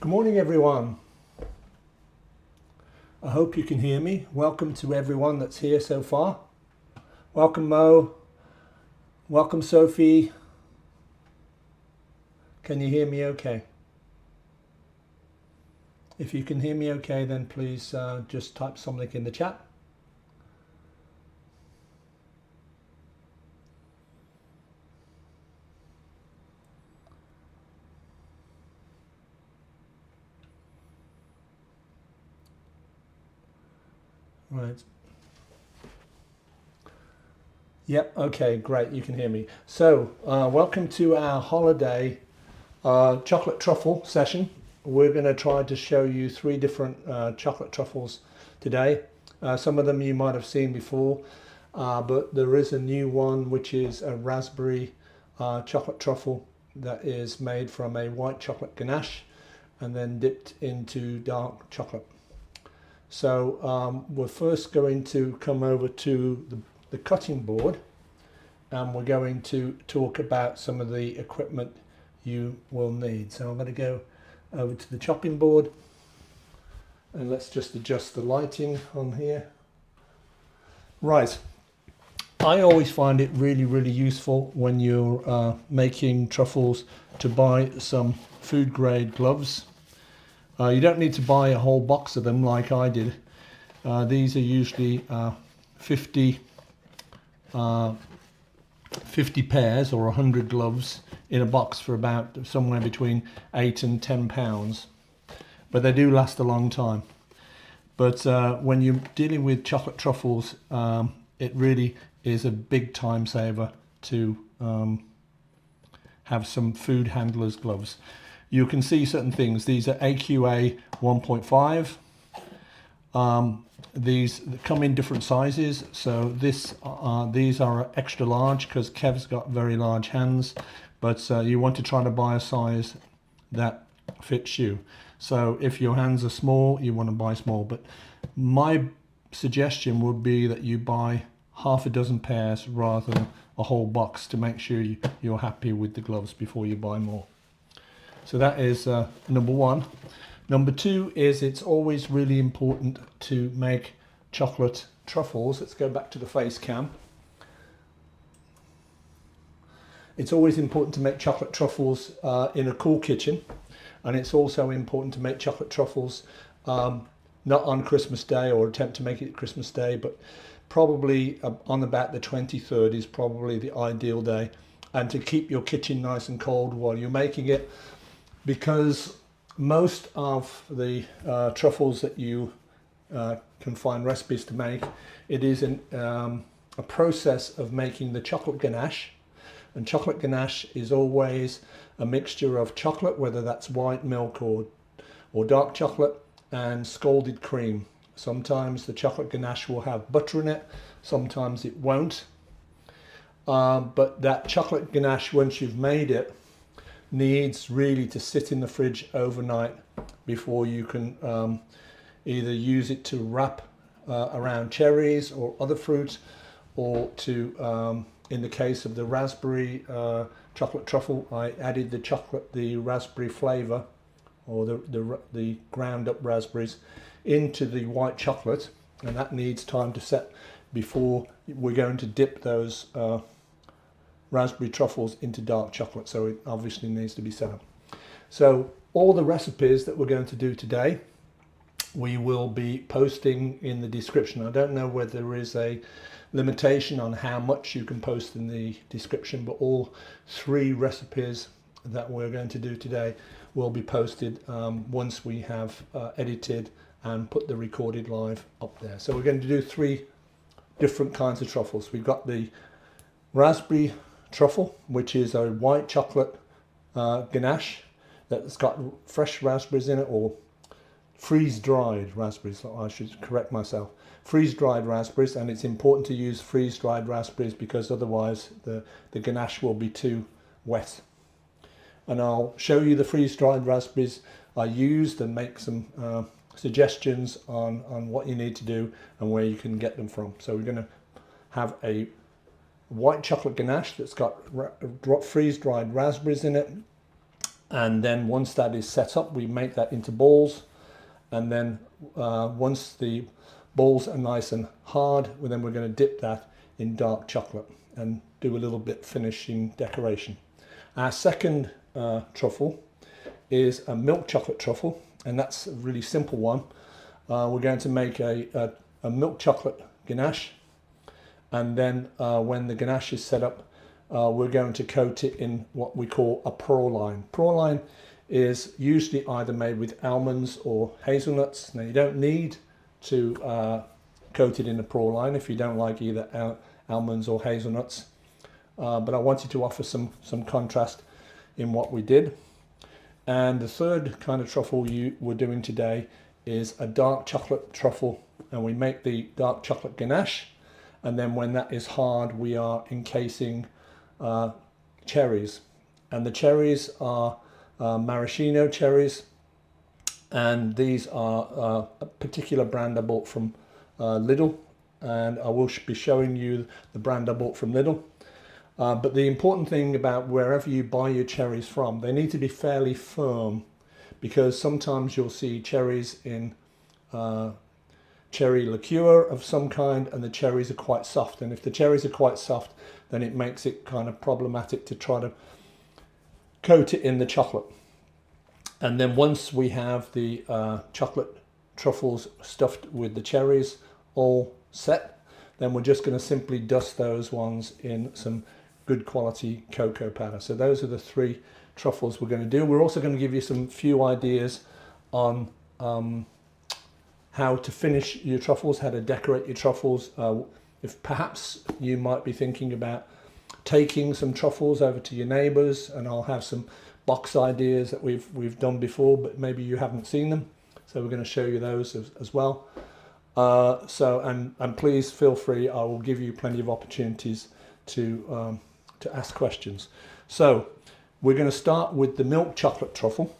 Good morning, everyone. I hope you can hear me. Welcome to everyone that's here so far. Welcome, Mo. Welcome, Sophie. Can you hear me okay? If you can hear me okay, then please just type something in the chat. Right. Yep, okay, great, you can hear me. So, welcome to our holiday chocolate truffle session. We're going to try to show you three different chocolate truffles today. Some of them you might have seen before, but there is a new one which is a raspberry chocolate truffle that is made from a white chocolate ganache and then dipped into dark chocolate. So we're first going to come over to the cutting board, and we're going to talk about some of the equipment you will need. So I'm going to go over to the chopping board, and let's just adjust the lighting on here. Right, I always find it really useful when you're making truffles to buy some food grade gloves. You don't need to buy a whole box of them like I did. These are usually 50 pairs or 100 gloves in a box for about somewhere between £8 and £10, but they do last a long time. But when you're dealing with chocolate truffles, it really is a big time saver to have some food handlers gloves. You can see certain things. These are AQA 1.5. These come in different sizes. So these are extra large because Kev's got very large hands, but you want to try to buy a size that fits you. So if your hands are small, you want to buy small. But my suggestion would be that you buy half a dozen pairs rather than a whole box to make sure you're happy with the gloves before you buy more. So that is number one. Number two is it's always really important to make chocolate truffles. Let's go back to the face cam. It's always important to make chocolate truffles in a cool kitchen, and it's also important to make chocolate truffles not on Christmas Day, or attempt to make it Christmas Day, but probably on about the 23rd is probably the ideal day, and to keep your kitchen nice and cold while you're making it, because most of the truffles that you can find recipes to make, it is a process of making the chocolate ganache. And chocolate ganache is always a mixture of chocolate, whether that's white milk or dark chocolate, and scalded cream. Sometimes the chocolate ganache will have butter in it, sometimes it won't. But that chocolate ganache, once you've made it, needs really to sit in the fridge overnight before you can either use it to wrap around cherries or other fruit, or to in the case of the raspberry chocolate truffle, I added the raspberry flavor, or the ground up raspberries, into the white chocolate, and that needs time to set before we're going to dip those raspberry truffles into dark chocolate, so it obviously needs to be set up. So all the recipes that we're going to do today, we will be posting in the description. I don't know whether there is a limitation on how much you can post in the description, but all three recipes that we're going to do today will be posted once we have edited and put the recorded live up there. So we're going to do three different kinds of truffles. We've got the raspberry truffle, which is a white chocolate ganache that's got fresh raspberries in it, or freeze-dried raspberries. I should correct myself. Freeze-dried raspberries, and it's important to use freeze-dried raspberries because otherwise the ganache will be too wet. And I'll show you the freeze-dried raspberries I used and make some suggestions on what you need to do and where you can get them from. So we're going to have a white chocolate ganache that's got freeze-dried raspberries in it, And then once that is set up, we make that into balls. And then once the balls are nice and hard, then we're going to dip that in dark chocolate and do a little bit finishing decoration. Our second truffle is a milk chocolate truffle, and that's a really simple one. We're going to make a milk chocolate ganache, and then when the ganache is set up, we're going to coat it in what we call a praline. Praline is usually either made with almonds or hazelnuts. Now you don't need to coat it in a praline if you don't like either almonds or hazelnuts, but I wanted to offer some contrast in what we did. And the third kind of truffle we're doing today is a dark chocolate truffle, and we make the dark chocolate ganache, and then when that is hard we are encasing cherries, and the cherries are maraschino cherries, and these are a particular brand I bought from Lidl, and I will be showing you the brand I bought from Lidl. But the important thing about wherever you buy your cherries from, they need to be fairly firm, because sometimes you'll see cherries in cherry liqueur of some kind and the cherries are quite soft, and if the cherries are quite soft then it makes it kind of problematic to try to coat it in the chocolate. And then once we have the chocolate truffles stuffed with the cherries all set, then we're just going to simply dust those ones in some good quality cocoa powder. So those are the three truffles we're going to do. We're also going to give you some few ideas on how to finish your truffles, how to decorate your truffles. If perhaps you might be thinking about taking some truffles over to your neighbours, and I'll have some box ideas that we've done before, but maybe you haven't seen them. So we're going to show you those as well. And please feel free. I will give you plenty of opportunities to ask questions. So we're going to start with the milk chocolate truffle.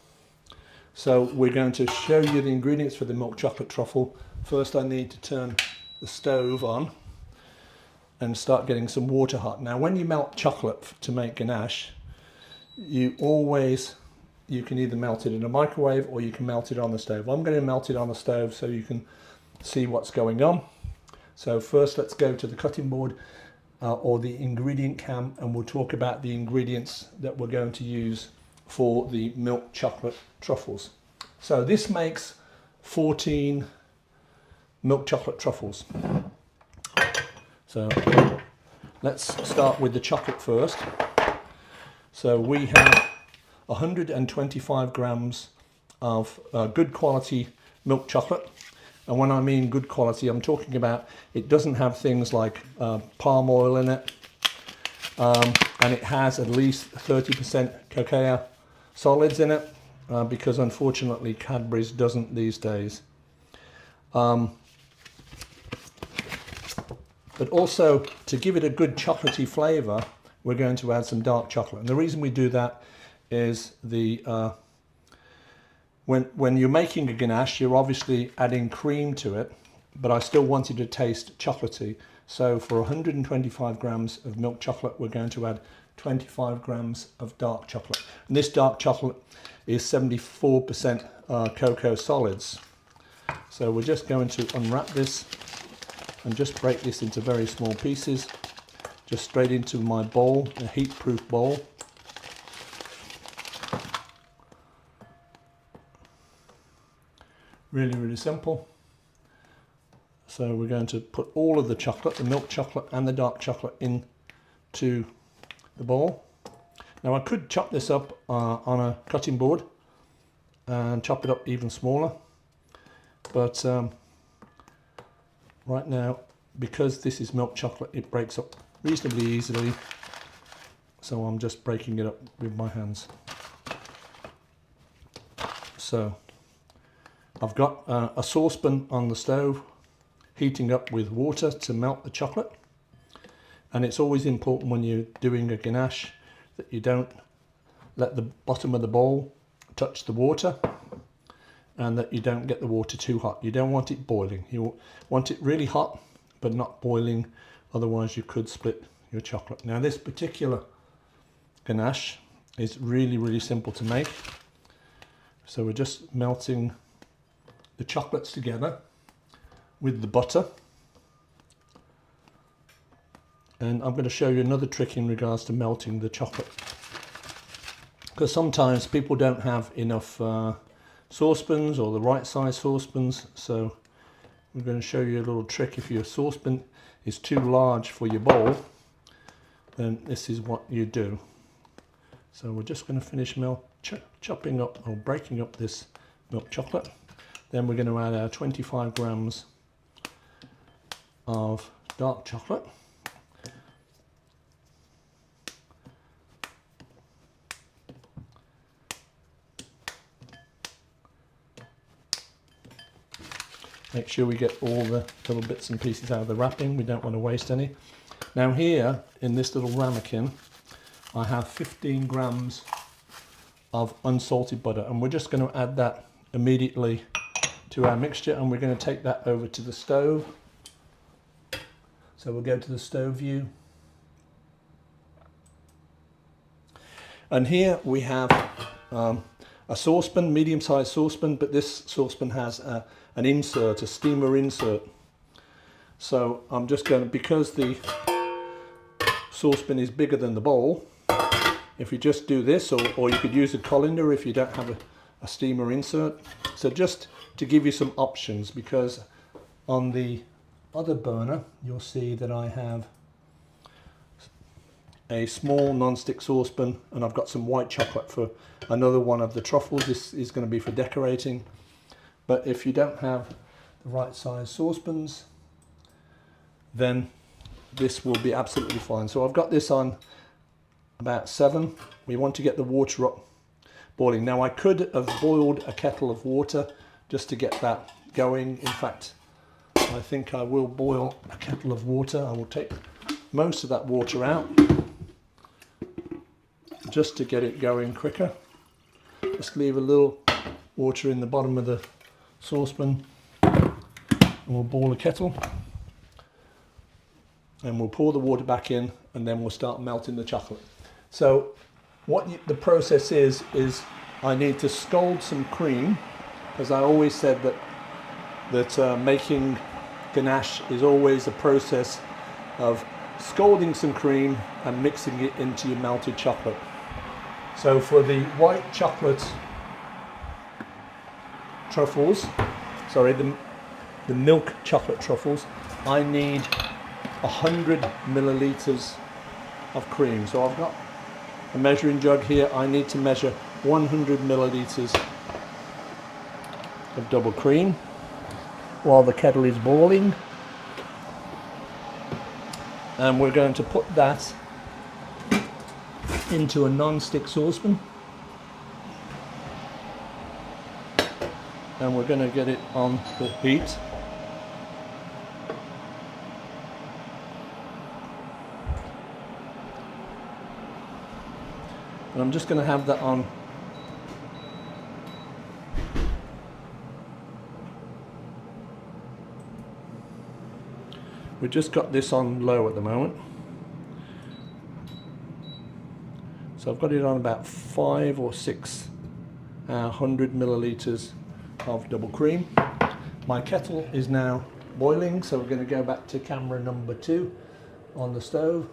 So we're going to show you the ingredients for the milk chocolate truffle. First I need to turn the stove on and start getting some water hot. Now when you melt chocolate to make ganache, you can either melt it in a microwave or you can melt it on the stove. I'm going to melt it on the stove so you can see what's going on. So first let's go to the cutting board or the ingredient cam, and we'll talk about the ingredients that we're going to use for the milk chocolate truffles. So this makes 14 milk chocolate truffles. So let's start with the chocolate first. So we have 125 grams of good quality milk chocolate. And when I mean good quality, I'm talking about it doesn't have things like palm oil in it, and it has at least 30% cacao solids in it, because unfortunately Cadbury's doesn't these days. But also, to give it a good chocolatey flavour, we're going to add some dark chocolate. And the reason we do that is when you're making a ganache, you're obviously adding cream to it, but I still wanted to taste chocolatey. So for 125 grams of milk chocolate, we're going to add 25 grams of dark chocolate. And this dark chocolate is 74% cocoa solids. So we're just going to unwrap this and just break this into very small pieces, just straight into my bowl, a heat-proof bowl. Really, really simple. So we're going to put all of the chocolate, the milk chocolate and the dark chocolate into the bowl. Now I could chop this up on a cutting board and chop it up even smaller, but right now, because this is milk chocolate, it breaks up reasonably easily, so I'm just breaking it up with my hands. So I've got a saucepan on the stove heating up with water to melt the chocolate, and it's always important when you're doing a ganache that you don't let the bottom of the bowl touch the water, and that you don't get the water too hot. You don't want it boiling. You want it really hot but not boiling, otherwise you could split your chocolate. Now this particular ganache is really, really simple to make. So we're just melting the chocolates together with the butter. And I'm going to show you another trick in regards to melting the chocolate, because sometimes people don't have enough saucepans or the right size saucepans. So we're going to show you a little trick. If your saucepan is too large for your bowl, then this is what you do. So we're just going to finish chopping up or breaking up this milk chocolate. Then we're going to add our 25 grams of dark chocolate. Make sure we get all the little bits and pieces out of the wrapping. We don't want to waste any. Now here in this little ramekin, I have 15 grams of unsalted butter, and we're just going to add that immediately to our mixture, and we're going to take that over to the stove. So we'll go to the stove view. And here we have a saucepan, medium-sized saucepan, but this saucepan has an insert, a steamer insert. So I'm just going to, because the saucepan is bigger than the bowl, if you just do this, or you could use a colander if you don't have a steamer insert. So just to give you some options, because on the other burner you'll see that I have a small non-stick saucepan, and I've got some white chocolate for another one of the truffles. This is going to be for decorating. But if you don't have the right size saucepans, then this will be absolutely fine. So I've got this on about 7. We want to get the water up boiling. Now I could have boiled a kettle of water just to get that going. In fact, I think I will boil a kettle of water. I will take most of that water out just to get it going quicker. Just leave a little water in the bottom of the saucepan, and we'll boil the kettle, and we'll pour the water back in, and then we'll start melting the chocolate. So what the process is I need to scald some cream, as I always said that making ganache is always a process of scalding some cream and mixing it into your melted chocolate. So for the white chocolate truffles, sorry, the milk chocolate truffles, I need 100 milliliters of cream. So I've got a measuring jug here. I need to measure 100 milliliters of double cream while the kettle is boiling, and we're going to put that into a non-stick saucepan, and we're going to get it on the heat. And I'm just going to have that on we've just got this on low at the moment. So I've got it on about 5 or 6 100 milliliters of double cream. My kettle is now boiling, so we're going to go back to camera number 2 on the stove.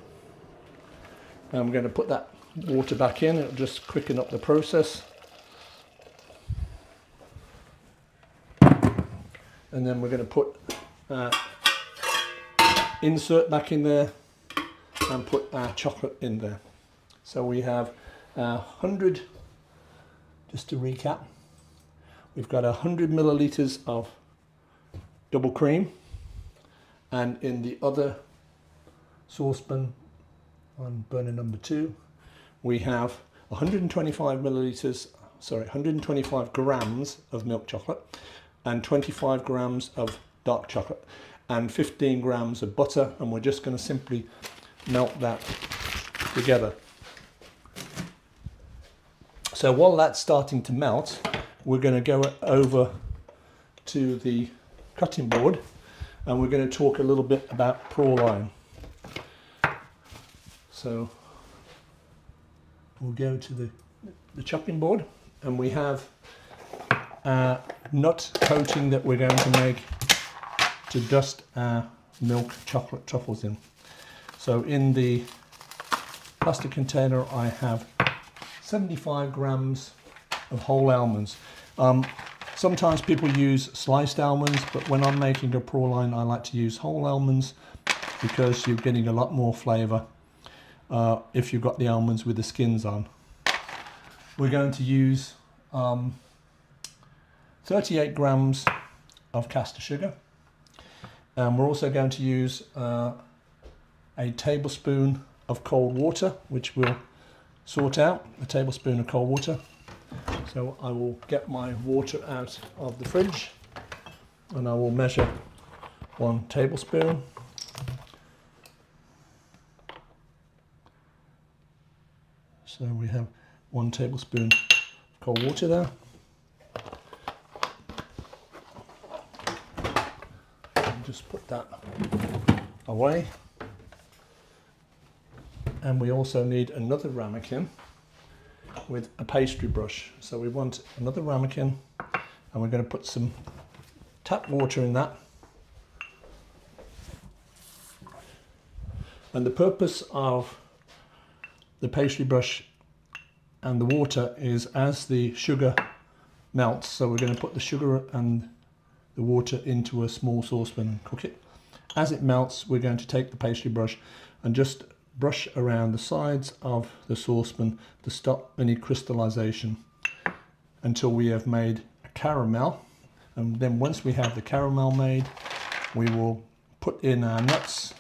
And I'm going to put that water back in. It'll just quicken up the process. And then we're going to put insert back in there and put our chocolate in there. So we have 100, just to recap, we've got 100 milliliters of double cream, and in the other saucepan on burner number 2 we have 125 grams of milk chocolate and 25 grams of dark chocolate and 15 grams of butter, and we're just going to simply melt that together. So while that's starting to melt, we're going to go over to the cutting board, and we're going to talk a little bit about praline. So we'll go to the chopping board, and we have our nut coating that we're going to make to dust our milk chocolate truffles in. So in the plastic container I have 75 grams of whole almonds. Sometimes people use sliced almonds, but when I'm making a prawn I like to use whole almonds because you're getting a lot more flavour if you've got the almonds with the skins on. We're going to use 38 grams of caster sugar, and we're also going to use a tablespoon of cold water, which we'll sort out, a tablespoon of cold water. So I will get my water out of the fridge and I will measure 1 tablespoon. So we have 1 tablespoon of cold water there. And just put that away. And we also need another ramekin with a pastry brush. So we want another ramekin, and we're going to put some tap water in that. And the purpose of the pastry brush and the water is as the sugar melts, so we're going to put the sugar and the water into a small saucepan and cook it. As it melts, we're going to take the pastry brush and just brush around the sides of the saucepan to stop any crystallization until we have made a caramel. And then once we have the caramel made, we will put in our nuts,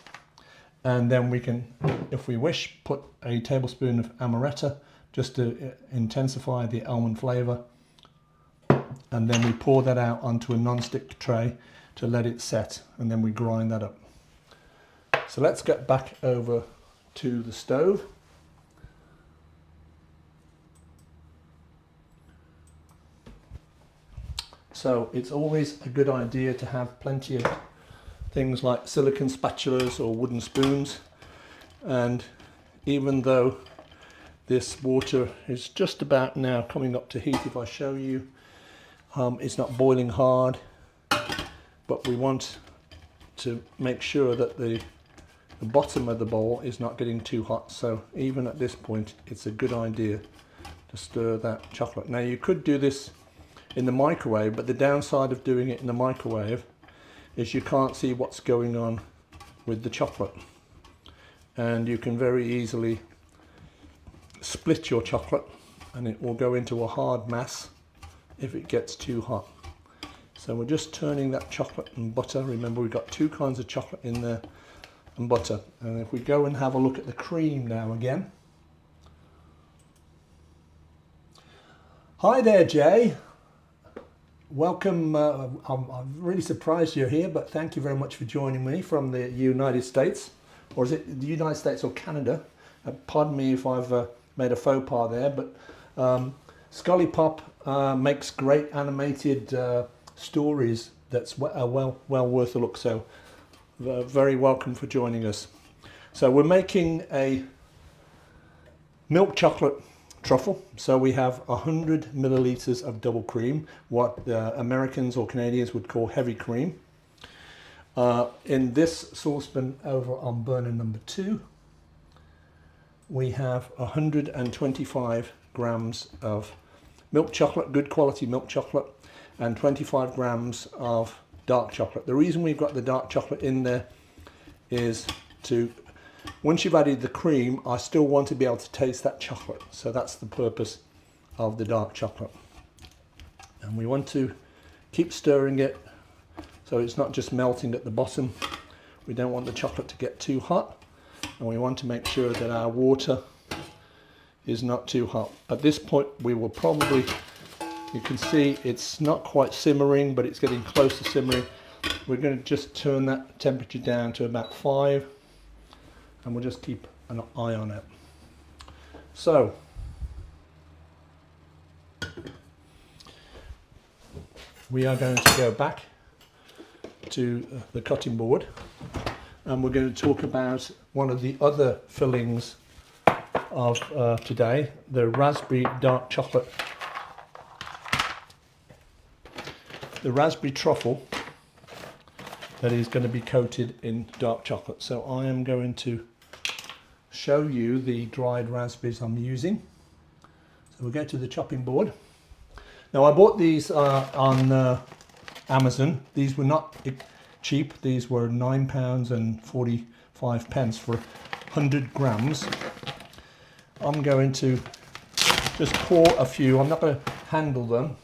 and then we can, if we wish, put a tablespoon of amaretto just to intensify the almond flavor, and then we pour that out onto a non-stick tray to let it set, and then we grind that up. So let's get back over to the stove. So it's always a good idea to have plenty of things like silicone spatulas or wooden spoons, and even though this water is just about now coming up to heat, if I show you, it's not boiling hard, but we want to make sure that the bottom of the bowl is not getting too hot. So even at this point it's a good idea to stir that chocolate. Now you could do this in the microwave, but the downside of doing it in the microwave is you can't see what's going on with the chocolate, and you can very easily split your chocolate and it will go into a hard mass if it gets too hot. So we're just turning that chocolate and butter. Remember, we've got 2 kinds of chocolate in there and butter. And if we go and have a look at the cream now again. Hi there, Jay. Welcome. I'm really surprised you're here, but thank you very much for joining me from the United States. Or is it the United States or Canada? Pardon me if I've made a faux pas there, but Scully Pop makes great animated stories that's well worth a look. So very welcome for joining us. So we're making a milk chocolate truffle. So we have 100 milliliters of double cream, what Americans or Canadians would call heavy cream. In this saucepan over on burner number 2, we have 125 grams of milk chocolate, good quality milk chocolate, and 25 grams of dark chocolate. The reason we've got the dark chocolate in there is to, once you've added the cream, I still want to be able to taste that chocolate. So that's the purpose of the dark chocolate. And we want to keep stirring it so it's not just melting at the bottom. We don't want the chocolate to get too hot, and we want to make sure that our water is not too hot. At this point we will probably, you can see it's not quite simmering, but it's getting close to simmering. We're going to just turn that temperature down to about 5, and we'll just keep an eye on it. So we are going to go back to the cutting board, and we're going to talk about one of the other fillings of today, the raspberry dark chocolate, the raspberry truffle that is going to be coated in dark chocolate. So I am going to show you the dried raspberries I'm using. So we'll go to the chopping board. Now I bought these on Amazon. These were not cheap. These were £9.45 for 100 grams. I'm going to just pour a few. I'm not going to handle them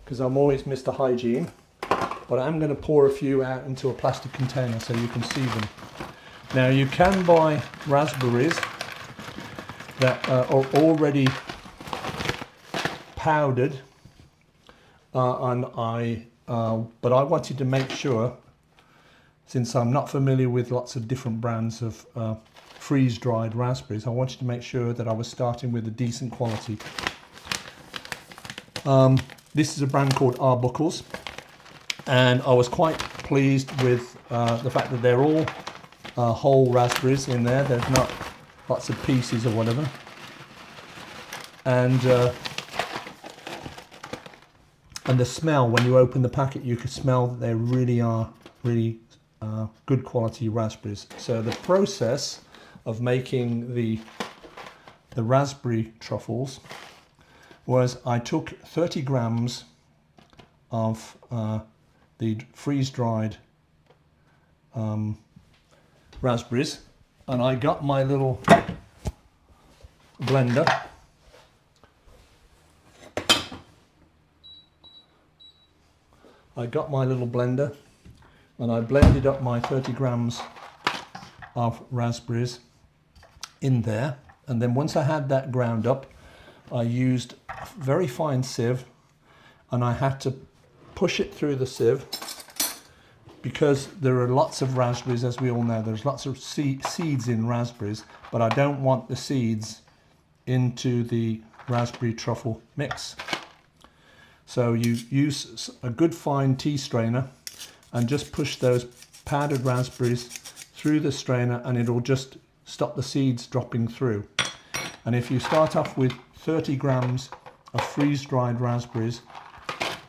because I'm always Mr. Hygiene, but I'm going to pour a few out into a plastic container so you can see them. Now you can buy raspberries that are already powdered, but I wanted to make sure, since I'm not familiar with lots of different brands of freeze-dried raspberries, I wanted to make sure that I was starting with a decent quality. This is a brand called Arbuckles, and I was quite pleased with the fact that they're all whole raspberries in there. There's not lots of pieces or whatever. And the smell, when you open the packet, you can smell that they really are good quality raspberries. So the process of making the raspberry truffles was I took 30 grams of the freeze-dried raspberries, and I got my little blender. And I blended up my 30 grams of raspberries in there, and then once I had that ground up, I used a very fine sieve, and I had to push it through the sieve because there are lots of raspberries, as we all know. There's lots of seeds in raspberries, but I don't want the seeds into the raspberry truffle mix. So you use a good fine tea strainer and just push those powdered raspberries through the strainer, and it'll just stop the seeds dropping through. And if you start off with 30 grams of freeze-dried raspberries,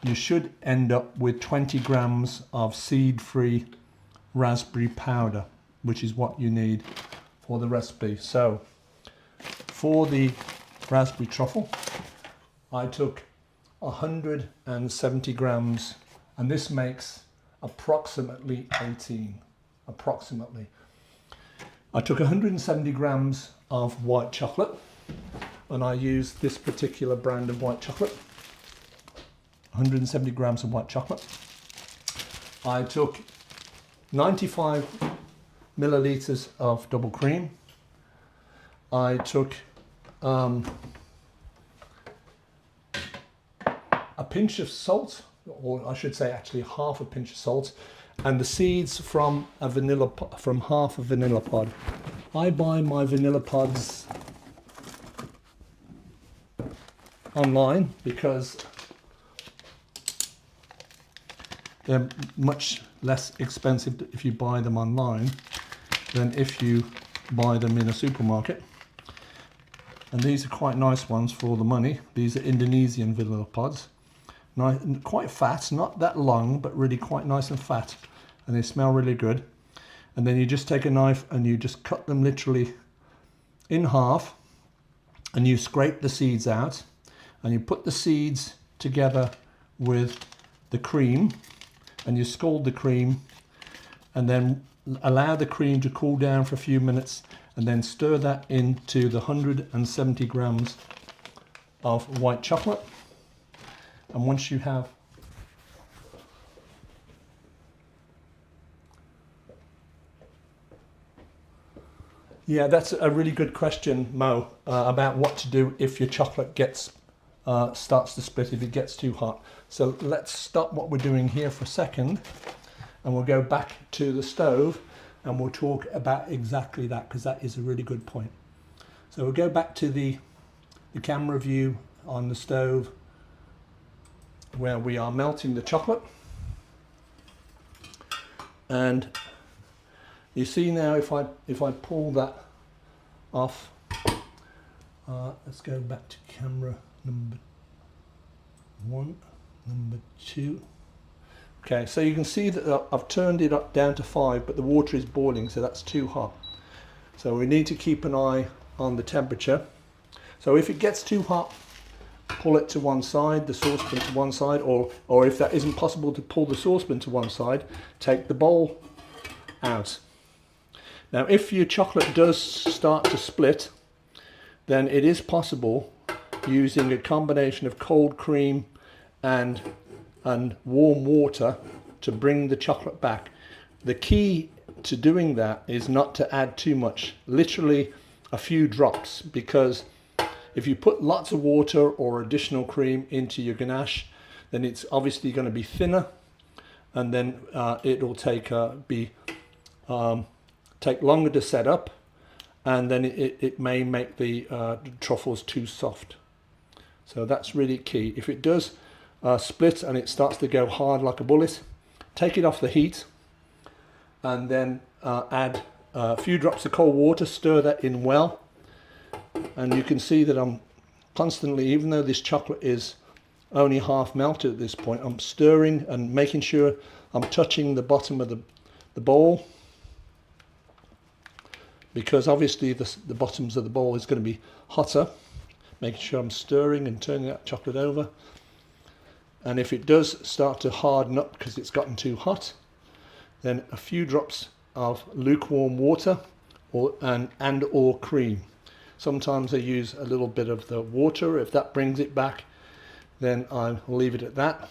you should end up with 20 grams of seed-free raspberry powder, which is what you need for the recipe. So for the raspberry truffle, I took 170 grams, and this makes approximately 18. Approximately. I took 170 grams of white chocolate, and I used this particular brand of white chocolate. 170 grams of white chocolate. I took 95 milliliters of double cream. I took a pinch of salt, or I should say actually half a pinch of salt, and the seeds from half a vanilla pod. I buy my vanilla pods online because they're much less expensive if you buy them online than if you buy them in a supermarket. And these are quite nice ones for the money. These are Indonesian vanilla pods. Nice, quite fat, not that long, but really quite nice and fat. And they smell really good. And then you just take a knife and you just cut them literally in half, and you scrape the seeds out, and you put the seeds together with the cream, and you scald the cream, and then allow the cream to cool down for a few minutes, and then stir that into the 170 grams of white chocolate. And once you have that's a really good question, Mo, about what to do if your chocolate starts to split, if it gets too hot. So let's stop what we're doing here for a second, and we'll go back to the stove, and we'll talk about exactly that, because that is a really good point. So we'll go back to the camera view on the stove, where we are melting the chocolate. And you see now, if I pull that off, Let's go back to camera number 1, number 2. Okay, so you can see that I've turned it up down to 5, but the water is boiling, so that's too hot. So we need to keep an eye on the temperature. So if it gets too hot, pull it to one side, the saucepan to one side, or if that isn't possible to pull the saucepan to one side, take the bowl out. Now if your chocolate does start to split, then it is possible using a combination of cold cream and warm water to bring the chocolate back. The key to doing that is not to add too much, literally a few drops, because if you put lots of water or additional cream into your ganache, then it's obviously going to be thinner, and then it'll take longer to set up, and then it may make the truffles too soft. So that's really key. If it does split and it starts to go hard like a bullet, take it off the heat, and then add a few drops of cold water, stir that in well, and you can see that I'm constantly, even though this chocolate is only half melted at this point, I'm stirring and making sure I'm touching the bottom of the bowl, because obviously the bottoms of the bowl is going to be hotter. Making sure I'm stirring and turning that chocolate over. And if it does start to harden up because it's gotten too hot, then a few drops of lukewarm water or cream. Sometimes I use a little bit of the water. If that brings it back, then I'll leave it at that.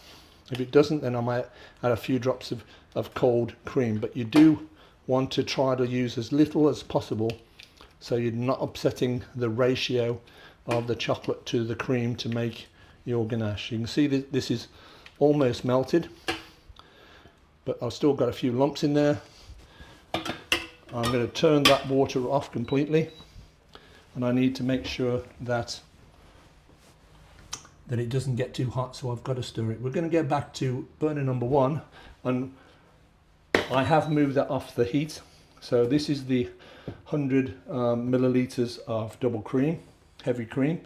If it doesn't, then I might add a few drops of cold cream. But you do want to try to use as little as possible, so you're not upsetting the ratio of the chocolate to the cream to make your ganache. You can see that this is almost melted, but I've still got a few lumps in there. I'm going to turn that water off completely, and I need to make sure that it doesn't get too hot, so I've got to stir it. We're going to go back to burner number 1, and I have moved that off the heat. So this is the 100 milliliters of double cream, heavy cream,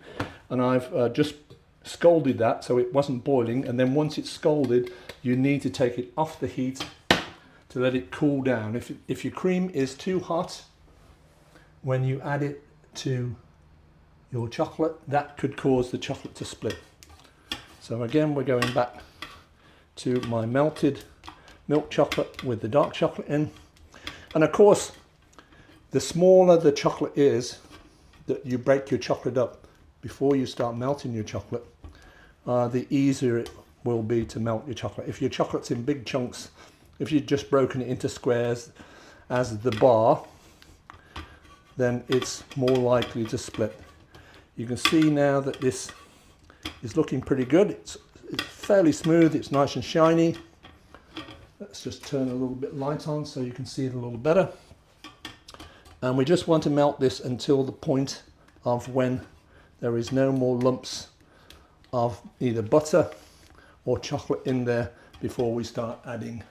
and I've just scalded that so it wasn't boiling. And then once it's scalded, you need to take it off the heat to let it cool down. If your cream is too hot when you add it to your chocolate, that could cause the chocolate to split. So again, we're going back to my melted milk chocolate with the dark chocolate in. And of course, the smaller the chocolate is, that you break your chocolate up before you start melting your chocolate, the easier it will be to melt your chocolate. If your chocolate's in big chunks, if you've just broken it into squares as the bar, then it's more likely to split. You can see now that this is looking pretty good. It's fairly smooth, it's nice and shiny. Let's just turn a little bit light on so you can see it a little better. And we just want to melt this until the point of when there is no more lumps of either butter or chocolate in there before we start adding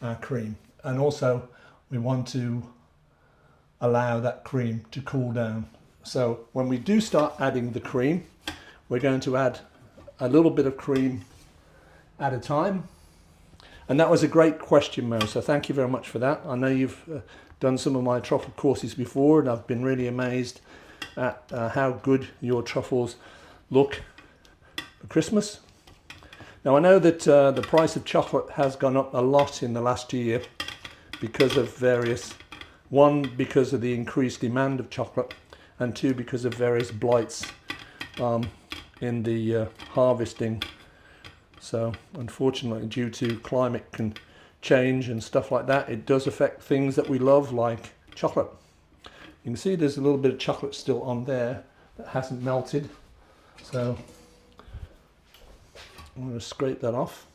our cream. And also we want to allow that cream to cool down. So when we do start adding the cream, we're going to add a little bit of cream at a time. And that was a great question, Mo, so thank you very much for that. I know you've done some of my truffle courses before, and I've been really amazed at how good your truffles look for Christmas. Now I know that the price of chocolate has gone up a lot in the last year because of one, because of the increased demand of chocolate, and two, because of various blights in the harvesting. So unfortunately, due to climate change and stuff like that, it does affect things that we love, like chocolate. You can see there's a little bit of chocolate still on there that hasn't melted. So I'm going to scrape that off.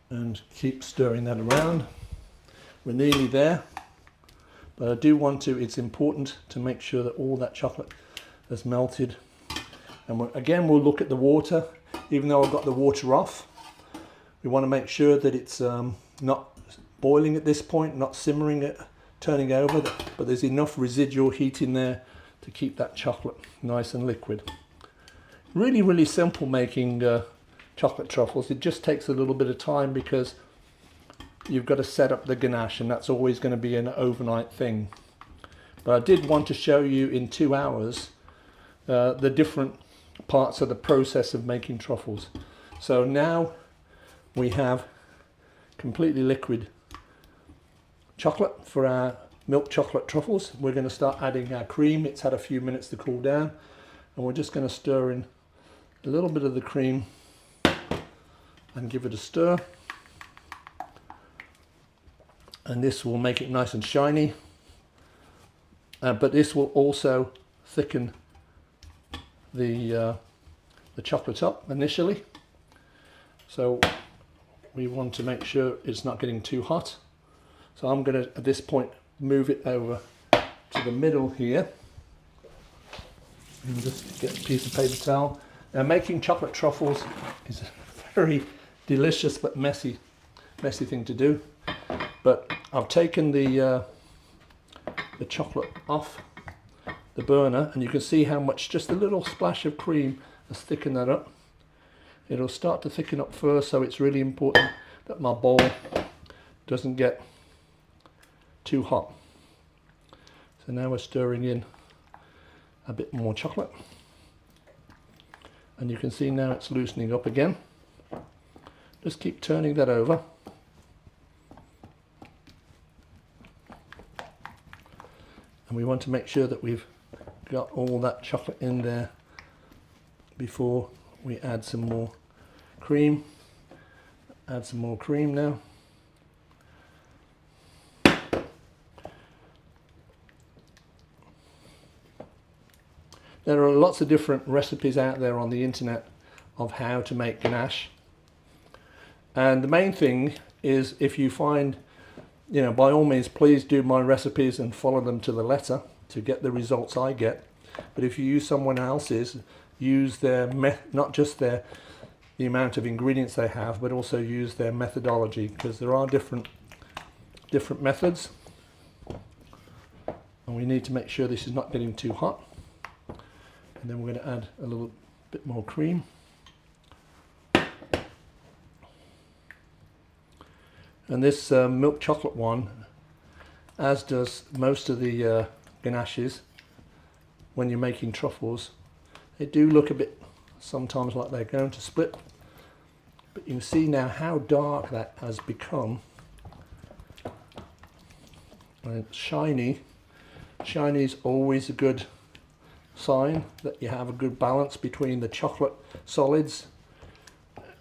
And keep stirring that around. We're nearly there. But I do want to, it's important to make sure that all that chocolate has melted. And again, we'll look at the water. Even though I've got the water off, we want to make sure that it's not boiling at this point, not simmering at turning over, but there's enough residual heat in there to keep that chocolate nice and liquid. Really, really simple making chocolate truffles. It just takes a little bit of time because you've got to set up the ganache, and that's always going to be an overnight thing. But I did want to show you in 2 hours the different parts of the process of making truffles. So now we have completely liquid chocolate for our milk chocolate truffles. We're going to start adding our cream. It's had a few minutes to cool down, and we're just going to stir in a little bit of the cream and give it a stir, and this will make it nice and shiny, but this will also thicken the chocolate up initially. So we want to make sure it's not getting too hot. So I'm going to, at this point, move it over to the middle here and just get a piece of paper towel. Now, making chocolate truffles is a very delicious but messy thing to do. But I've taken the chocolate off the burner, and you can see how much just a little splash of cream has thickened that up. It'll start to thicken up first, so it's really important that my bowl doesn't get too hot. So now we're stirring in a bit more chocolate, and you can see now it's loosening up again. Just keep turning that over. And we want to make sure that we've got all that chocolate in there before we add some more cream. Add some more cream now. There are lots of different recipes out there on the internet of how to make ganache. And the main thing is, if you find, by all means, please do my recipes and follow them to the letter to get the results I get. But if you use someone else's, use their, not just the amount of ingredients they have, but also use their methodology, because there are different methods. And we need to make sure this is not getting too hot. And then we're going to add a little bit more cream. And this milk chocolate one, as does most of the ganaches, when you're making truffles, they do look a bit sometimes like they're going to split. But you can see now how dark that has become. And it's shiny. Shiny is always a good sign that you have a good balance between the chocolate solids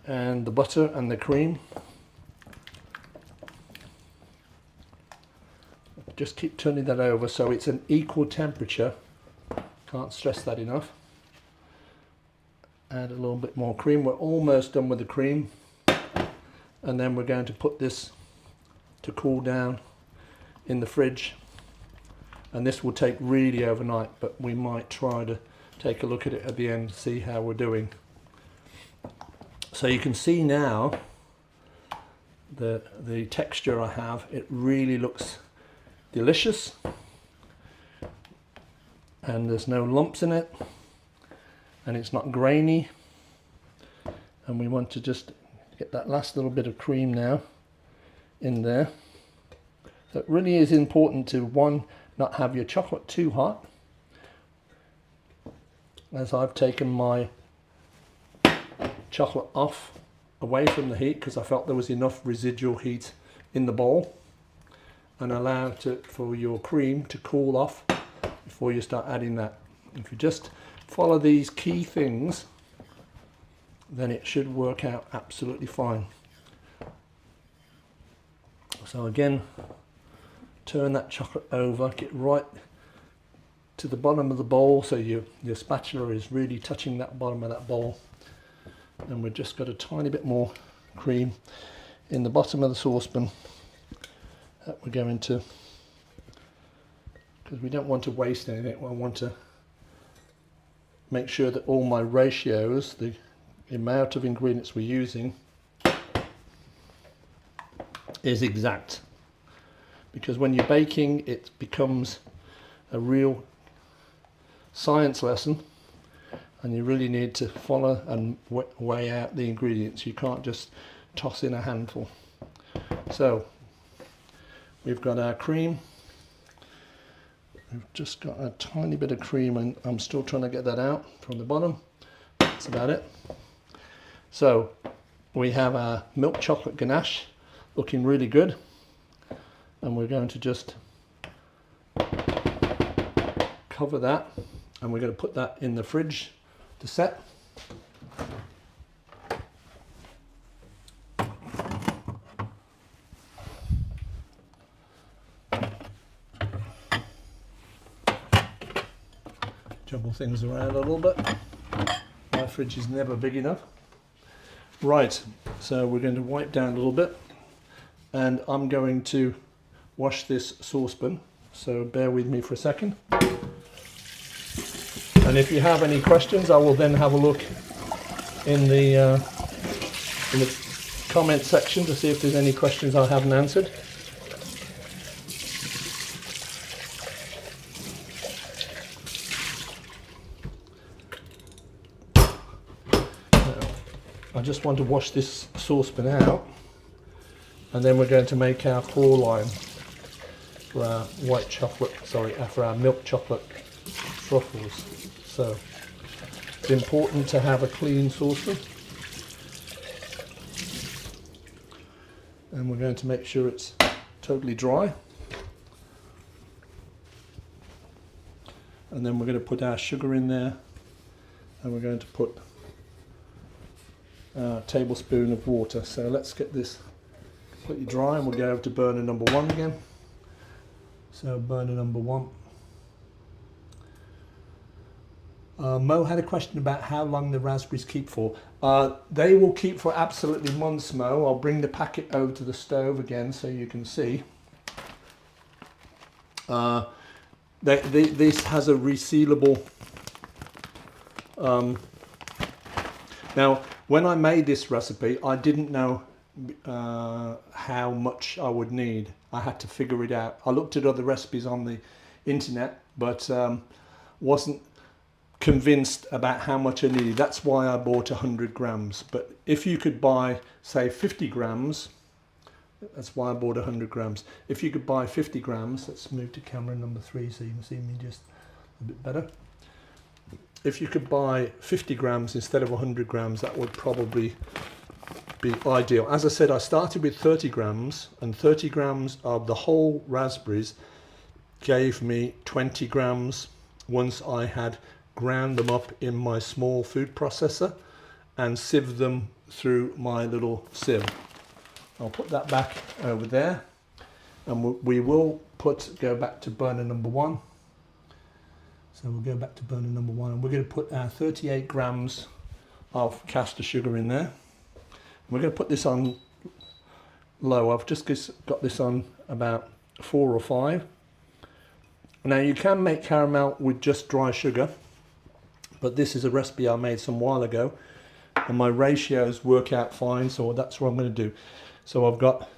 and the butter and the cream. Just keep turning that over so it's an equal temperature. Can't stress that enough. Add a little bit more cream. We're almost done with the cream, and then we're going to put this to cool down in the fridge. And this will take really overnight, but we might try to take a look at it at the end to see how we're doing. So you can see now the texture I have. It really looks delicious, and there's no lumps in it, and it's not grainy. And we want to just get that last little bit of cream now in there. So it really is important to, one, not have your chocolate too hot, as I've taken my chocolate off away from the heat because I felt there was enough residual heat in the bowl, and allow for your cream to cool off before you start adding that. If you just follow these key things, then it should work out absolutely fine. So again, turn that chocolate over, get right to the bottom of the bowl so your spatula is really touching that bottom of that bowl. And we've just got a tiny bit more cream in the bottom of the saucepan that we're going to, because we don't want to waste anything. I want to make sure that all my ratios, the amount of ingredients we're using, is exact. because when you're baking it becomes a real science lesson, and you really need to follow and weigh out the ingredients. You can't just toss in a handful. So we've got our cream. We've just got a tiny bit of cream, and I'm still trying to get that out from the bottom. That's about it. So we have our milk chocolate ganache looking really good, and we're going to just cover that, and we're going to put that in the fridge to set. Juggle things around a little bit. My fridge is never big enough. Right, so we're going to wipe down a little bit, and I'm going to wash this saucepan, so bear with me for a second. And if you have any questions, I will then have a look in the comment section to see if there's any questions I haven't answered. I just want to wash this saucepan out, and then we're going to make our core line for our white chocolate, for our milk chocolate truffles. So it's important to have a clean saucepan, and we're going to make sure it's totally dry, and then we're going to put our sugar in there, and we're going to put a tablespoon of water. So let's get this completely dry, and we'll go over to burner number 1 again. So burner number 1. Mo had a question about how long the raspberries keep for. They will keep for absolutely months, Mo. I'll bring the packet over to the stove again so you can see. This has a resealable. Now, when I made this recipe, I didn't know how much I would need. I had to figure it out. I looked at other recipes on the internet, but wasn't convinced about how much I needed. That's why I bought 100 grams. But if you could buy, say, 50 grams, that's why I bought 100 grams. If you could buy 50 grams, let's move to camera number 3 so you can see me just a bit better. If you could buy 50 grams instead of 100 grams, that would probably be ideal. As I said, I started with 30 grams, and 30 grams of the whole raspberries gave me 20 grams once I had ground them up in my small food processor and sieved them through my little sieve. I'll put that back over there, and we will go back to burner number 1. So we'll go back to burner number 1, and we're going to put our 38 grams of caster sugar in there. We're going to put this on low. I've just got this on about 4 or 5. Now you can make caramel with just dry sugar, but this is a recipe I made some while ago, and my ratios work out fine, so that's what I'm going to do. So I've got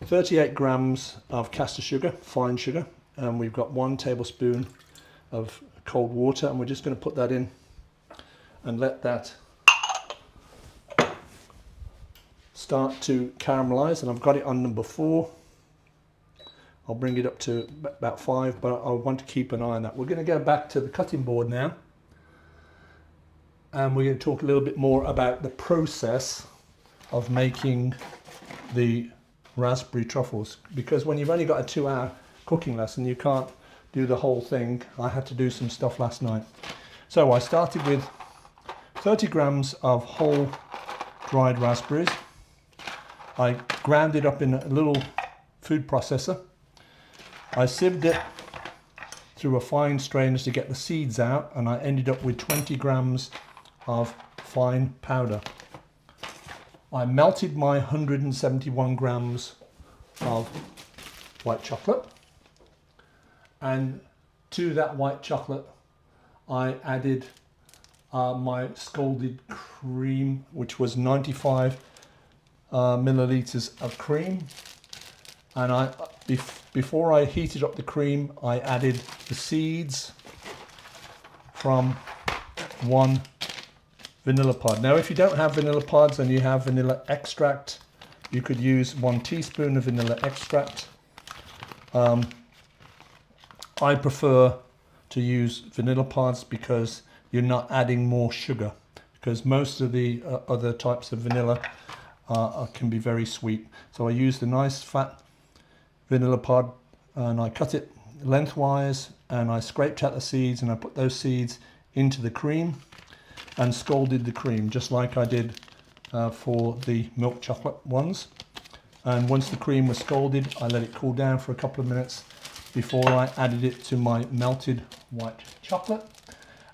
38 grams of caster sugar, fine sugar, and we've got 1 tablespoon of cold water, and we're just going to put that in and let that start to caramelize. And I've got it on number 4. I'll bring it up to about 5, but I want to keep an eye on that. We're going to go back to the cutting board now, and we're going to talk a little bit more about the process of making the raspberry truffles, because when you've only got a 2-hour cooking lesson, you can't do the whole thing. I had to do some stuff last night. So I started with 30 grams of whole dried raspberries. I ground it up in a little food processor. I sieved it through a fine strainer to get the seeds out, and I ended up with 20 grams of fine powder. I melted my 171 grams of white chocolate, and to that white chocolate I added my scalded cream, which was 95 milliliters of cream, and before I heated up the cream, I added the seeds from 1 vanilla pod. Now, if you don't have vanilla pods and you have vanilla extract, you could use 1 teaspoon of vanilla extract. I prefer to use vanilla pods because you're not adding more sugar, because most of the other types of vanilla can be very sweet. So I used a nice fat vanilla pod and I cut it lengthwise and I scraped out the seeds and I put those seeds into the cream and scalded the cream just like I did for the milk chocolate ones. And once the cream was scalded, I let it cool down for a couple of minutes before I added it to my melted white chocolate.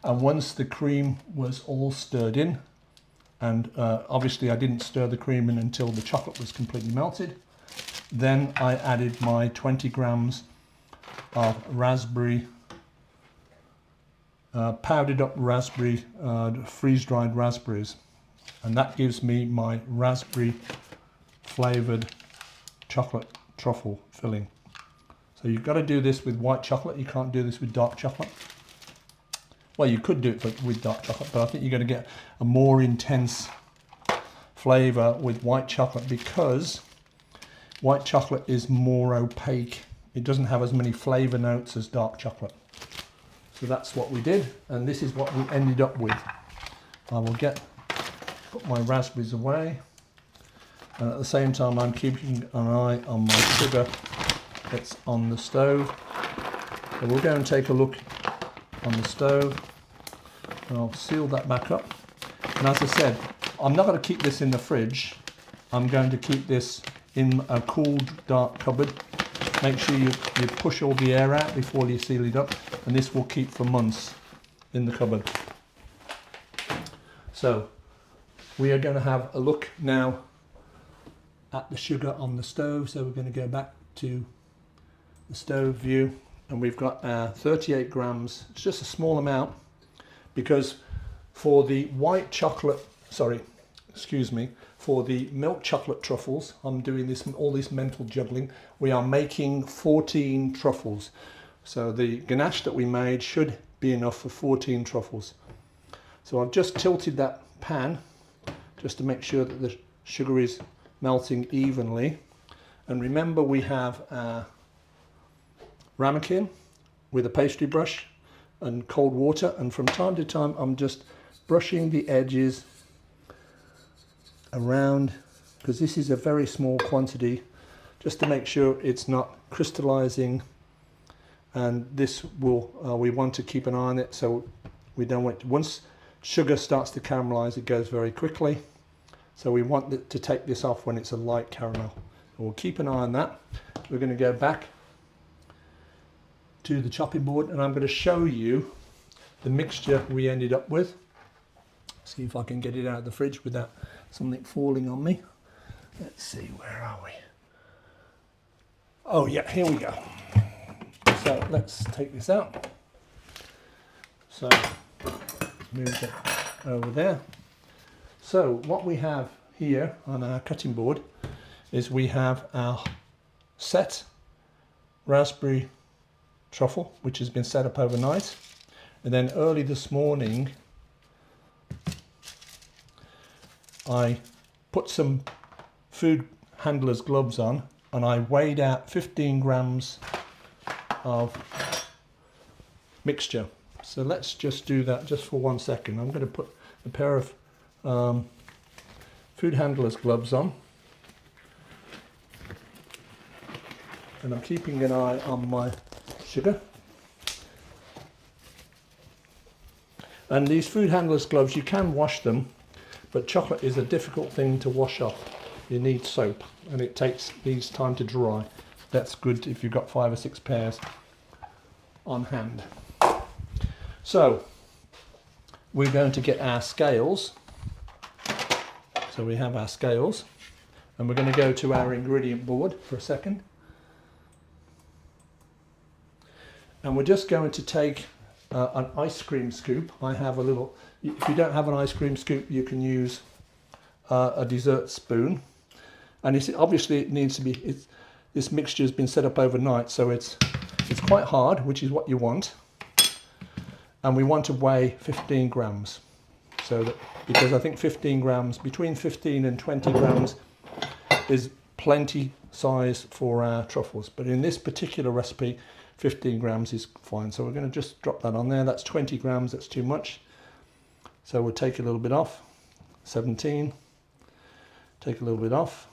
And once the cream was all stirred in, and obviously I didn't stir the cream in until the chocolate was completely melted, then I added my 20 grams of raspberry, powdered up raspberry, freeze-dried raspberries. And that gives me my raspberry flavoured chocolate truffle filling. So you've got to do this with white chocolate. You can't do this with dark chocolate. Well, you could do it with dark chocolate, but I think you're going to get a more intense flavour with white chocolate because white chocolate is more opaque. It doesn't have as many flavour notes as dark chocolate. So that's what we did, and this is what we ended up with. I will put my raspberries away, and at the same time I'm keeping an eye on my sugar that's on the stove. So we'll go and take a look on the stove, and I'll seal that back up. And as I said, I'm not going to keep this in the fridge. I'm going to keep this in a cooled, dark cupboard. Make sure you push all the air out before you seal it up, and this will keep for months in the cupboard. So we are going to have a look now at the sugar on the stove. So we're going to go back to the stove view, and we've got 38 grams. It's just a small amount because for the white chocolate, for the milk chocolate truffles, I'm doing all this mental juggling. We are making 14 truffles. So the ganache that we made should be enough for 14 truffles. So I've just tilted that pan just to make sure that the sugar is melting evenly. And remember, we have a ramekin with a pastry brush and cold water, and from time to time I'm just brushing the edges around, because this is a very small quantity, just to make sure it's not crystallizing. And this will we want to keep an eye on it, so we don't want once sugar starts to caramelize, it goes very quickly, so we want it to take this off when it's a light caramel. We'll keep an eye on that. We're going to go back to the chopping board, and I'm going to show you the mixture we ended up with. See if I can get it out of the fridge without something falling on me. Let's see, where are we? Oh yeah, here we go. So let's take this out. So move it over there. So what we have here on our cutting board is we have our set raspberry truffle, which has been set up overnight, and then early this morning I put some food handler's gloves on and I weighed out 15 grams of mixture. So let's just do that just for 1 second. I'm going to put a pair of food handler's gloves on, and I'm keeping an eye on my sugar. And these food handler's gloves, you can wash them, but chocolate is a difficult thing to wash off. You need soap, and it needs time to dry. That's good if you've got 5 or 6 pairs on hand. So we're going to get our scales. So we have our scales, and we're going to go to our ingredient board for a second. And we're just going to take an ice cream scoop. I have a little, if you don't have an ice cream scoop, you can use a dessert spoon. And obviously it needs to be, this mixture has been set up overnight, so it's quite hard, which is what you want. And we want to weigh 15 grams. So that, because I think 15 grams, between 15 and 20 grams is plenty size for our truffles. But in this particular recipe, 15 grams is fine. So we're going to just drop that on there. That's 20 grams, that's too much. So we'll take a little bit off. 17, take a little bit off.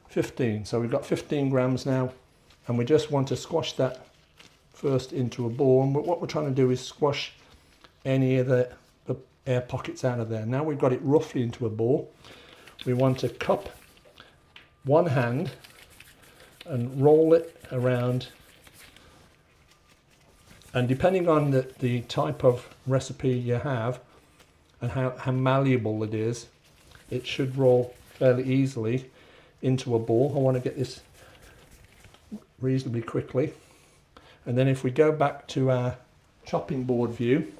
15, so we've got 15 grams now, and we just want to squash that first into a ball. And what we're trying to do is squash any of the air pockets out of there. Now we've got it roughly into a ball. We want to cup one hand and roll it around, and depending on the type of recipe you have and how malleable it is, it should roll fairly easily into a ball. I want to get this reasonably quickly. And then if we go back to our chopping board view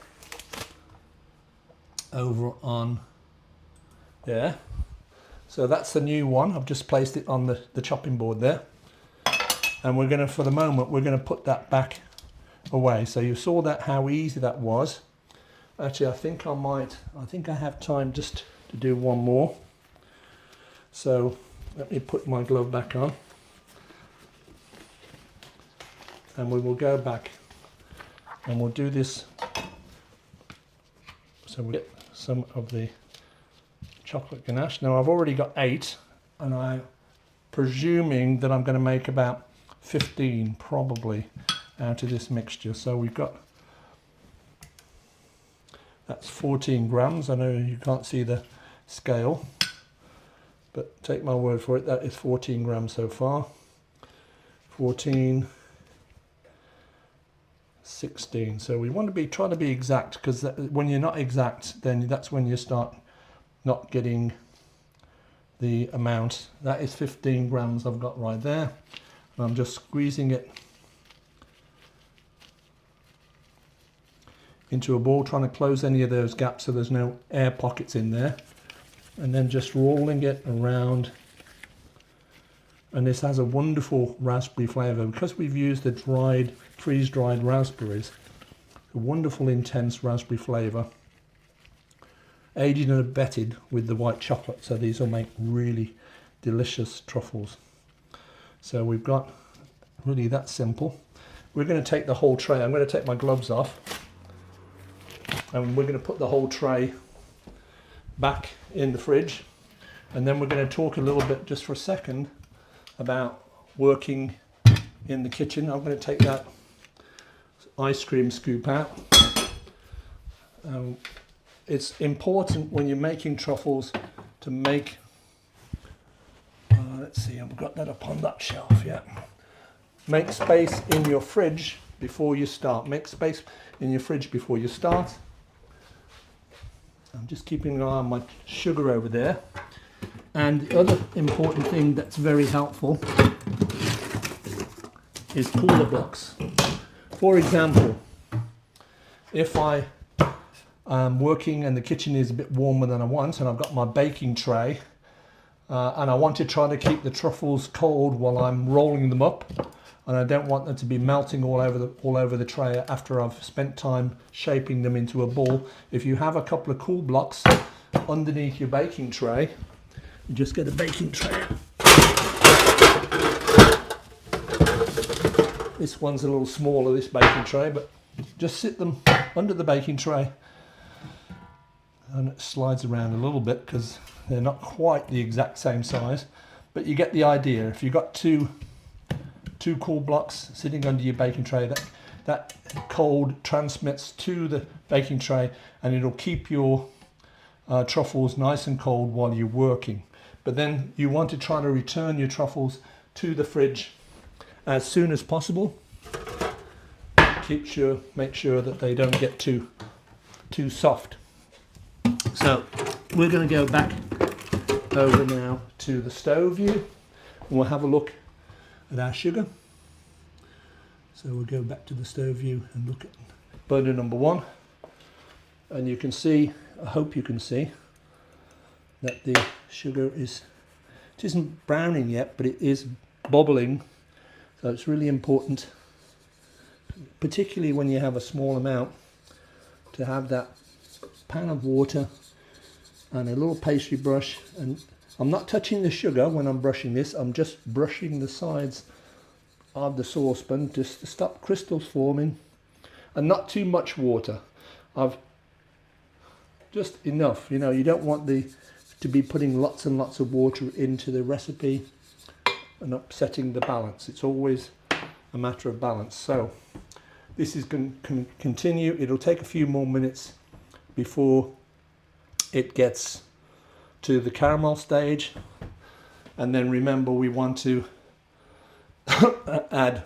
over on there, so that's the new one. I've just placed it on the chopping board there, and we're going to, for the moment, we're going to put that back away. So you saw that, how easy that was. Actually, I think I have time just to do one more. So let me put my glove back on, and we will go back and we'll do this. So we'll get some of the chocolate ganache. Now I've already got 8, and I'm presuming that I'm going to make about 15 probably out of this mixture. So we've got, that's 14 grams. I know you can't see the scale, but take my word for it, that is 14 grams so far. 14, 16. So we want to be trying to be exact, because when you're not exact, then that's when you start not getting the amount. That is 15 grams I've got right there. And I'm just squeezing it into a ball, trying to close any of those gaps so there's no air pockets in there. And then just rolling it around, and this has a wonderful raspberry flavour because we've used the freeze-dried raspberries. A wonderful intense raspberry flavour, aged and abetted with the white chocolate, so these will make really delicious truffles. So we've got really that simple. We're going to take the whole tray. I'm going to take my gloves off, and we're going to put the whole tray back in the fridge, and then we're going to talk a little bit just for a second about working in the kitchen. I'm going to take that ice cream scoop out. It's important when you're making truffles to make, let's see, I've got that up on that shelf, yeah. Make space in your fridge before you start. Make space in your fridge before you start. I'm just keeping an eye on my sugar over there. And the other important thing that's very helpful is cooler blocks. For example, if I am working and the kitchen is a bit warmer than I want, and I've got my baking tray, and I want to try to keep the truffles cold while I'm rolling them up, and I don't want them to be melting all over the tray after I've spent time shaping them into a ball. If you have a couple of cool blocks underneath your baking tray, you just get a baking tray. This one's a little smaller, this baking tray, but just sit them under the baking tray, and it slides around a little bit because they're not quite the exact same size, but you get the idea. If you've got two cool blocks sitting under your baking tray, that cold transmits to the baking tray, and it'll keep your truffles nice and cold while you're working. But then you want to try to return your truffles to the fridge as soon as possible. Make sure that they don't get too soft. So we're going to go back over now to the stove view, and we'll have a look at our sugar. So we'll go back to the stove view and look at burner number 1, and you can see, I hope you can see, that the sugar is It isn't browning yet, but it is bubbling. So it's really important, particularly when you have a small amount, to have that pan of water and a little pastry brush. And I'm not touching the sugar when I'm brushing this, I'm just brushing the sides of the saucepan just to stop crystals forming, and not too much water. I've just enough, you know, you don't want to be putting lots and lots of water into the recipe and upsetting the balance. It's always a matter of balance. So this is going to continue. It'll take a few more minutes before it gets to the caramel stage. And then remember, we want to add,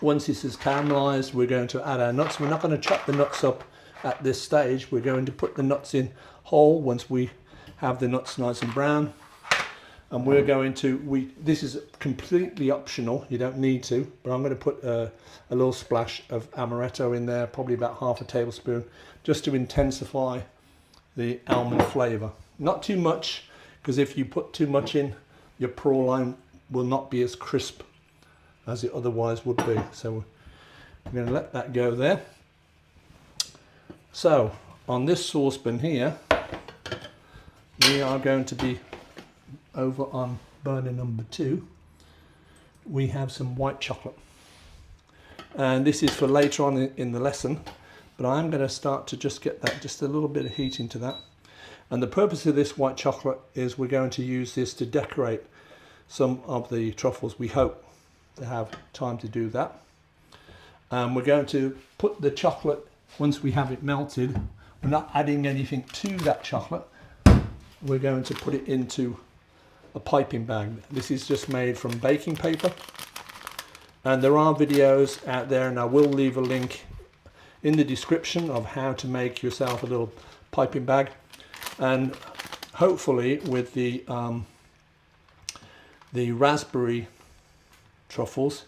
once this is caramelized, we're going to add our nuts. We're not going to chop the nuts up at this stage. We're going to put the nuts in whole once we have the nuts nice and brown. And we're going to, this is completely optional, you don't need to, but I'm going to put a little splash of amaretto in there, probably about half a tablespoon, just to intensify the almond flavour. Not too much, because if you put too much in, your prawn will not be as crisp as it otherwise would be. So we're going to let that go there. So on this saucepan here, we are going to be over on burner number 2. We have some white chocolate, and this is for later on in the lesson, but I'm going to start to just get that, just a little bit of heat into that. And the purpose of this white chocolate is we're going to use this to decorate some of the truffles. We hope to have time to do that. We're going to put the chocolate, once we have it melted, we're not adding anything to that chocolate. We're going to put it into a piping bag. This is just made from baking paper, and there are videos out there, and I will leave a link in the description of how to make yourself a little piping bag. And hopefully with the raspberry truffles,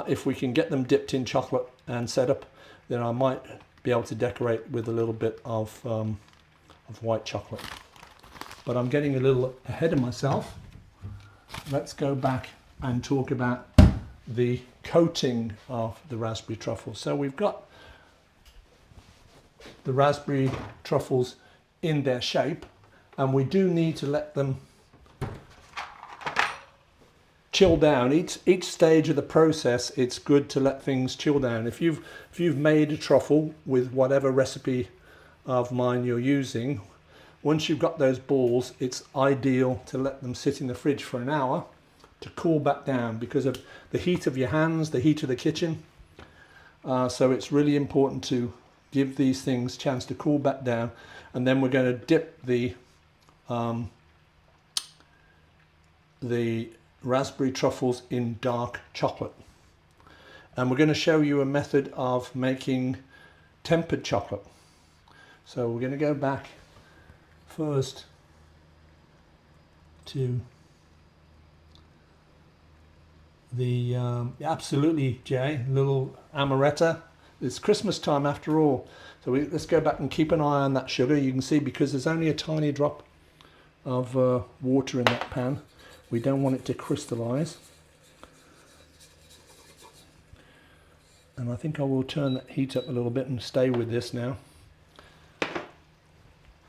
if we can get them dipped in chocolate and set up, then I might be able to decorate with a little bit of white chocolate. But I'm getting a little ahead of myself. Let's go back and talk about the coating of the raspberry truffles. So we've got the raspberry truffles in their shape, and we do need to let them chill down. Each stage of the process, it's good to let things chill down. If you've made a truffle with whatever recipe of mine you're using, once you've got those balls, it's ideal to let them sit in the fridge for an hour to cool back down, because of the heat of your hands, the heat of the kitchen. So it's really important to give these things a chance to cool back down. And then we're going to dip the raspberry truffles in dark chocolate. And we're going to show you a method of making tempered chocolate. So we're going to go back first to the absolutely, Jay, little amaretto. It's Christmas time after all, so let's go back and keep an eye on that sugar. You can see, because there's only a tiny drop of water in that pan, we don't want it to crystallize. And I think I will turn that heat up a little bit and stay with this now.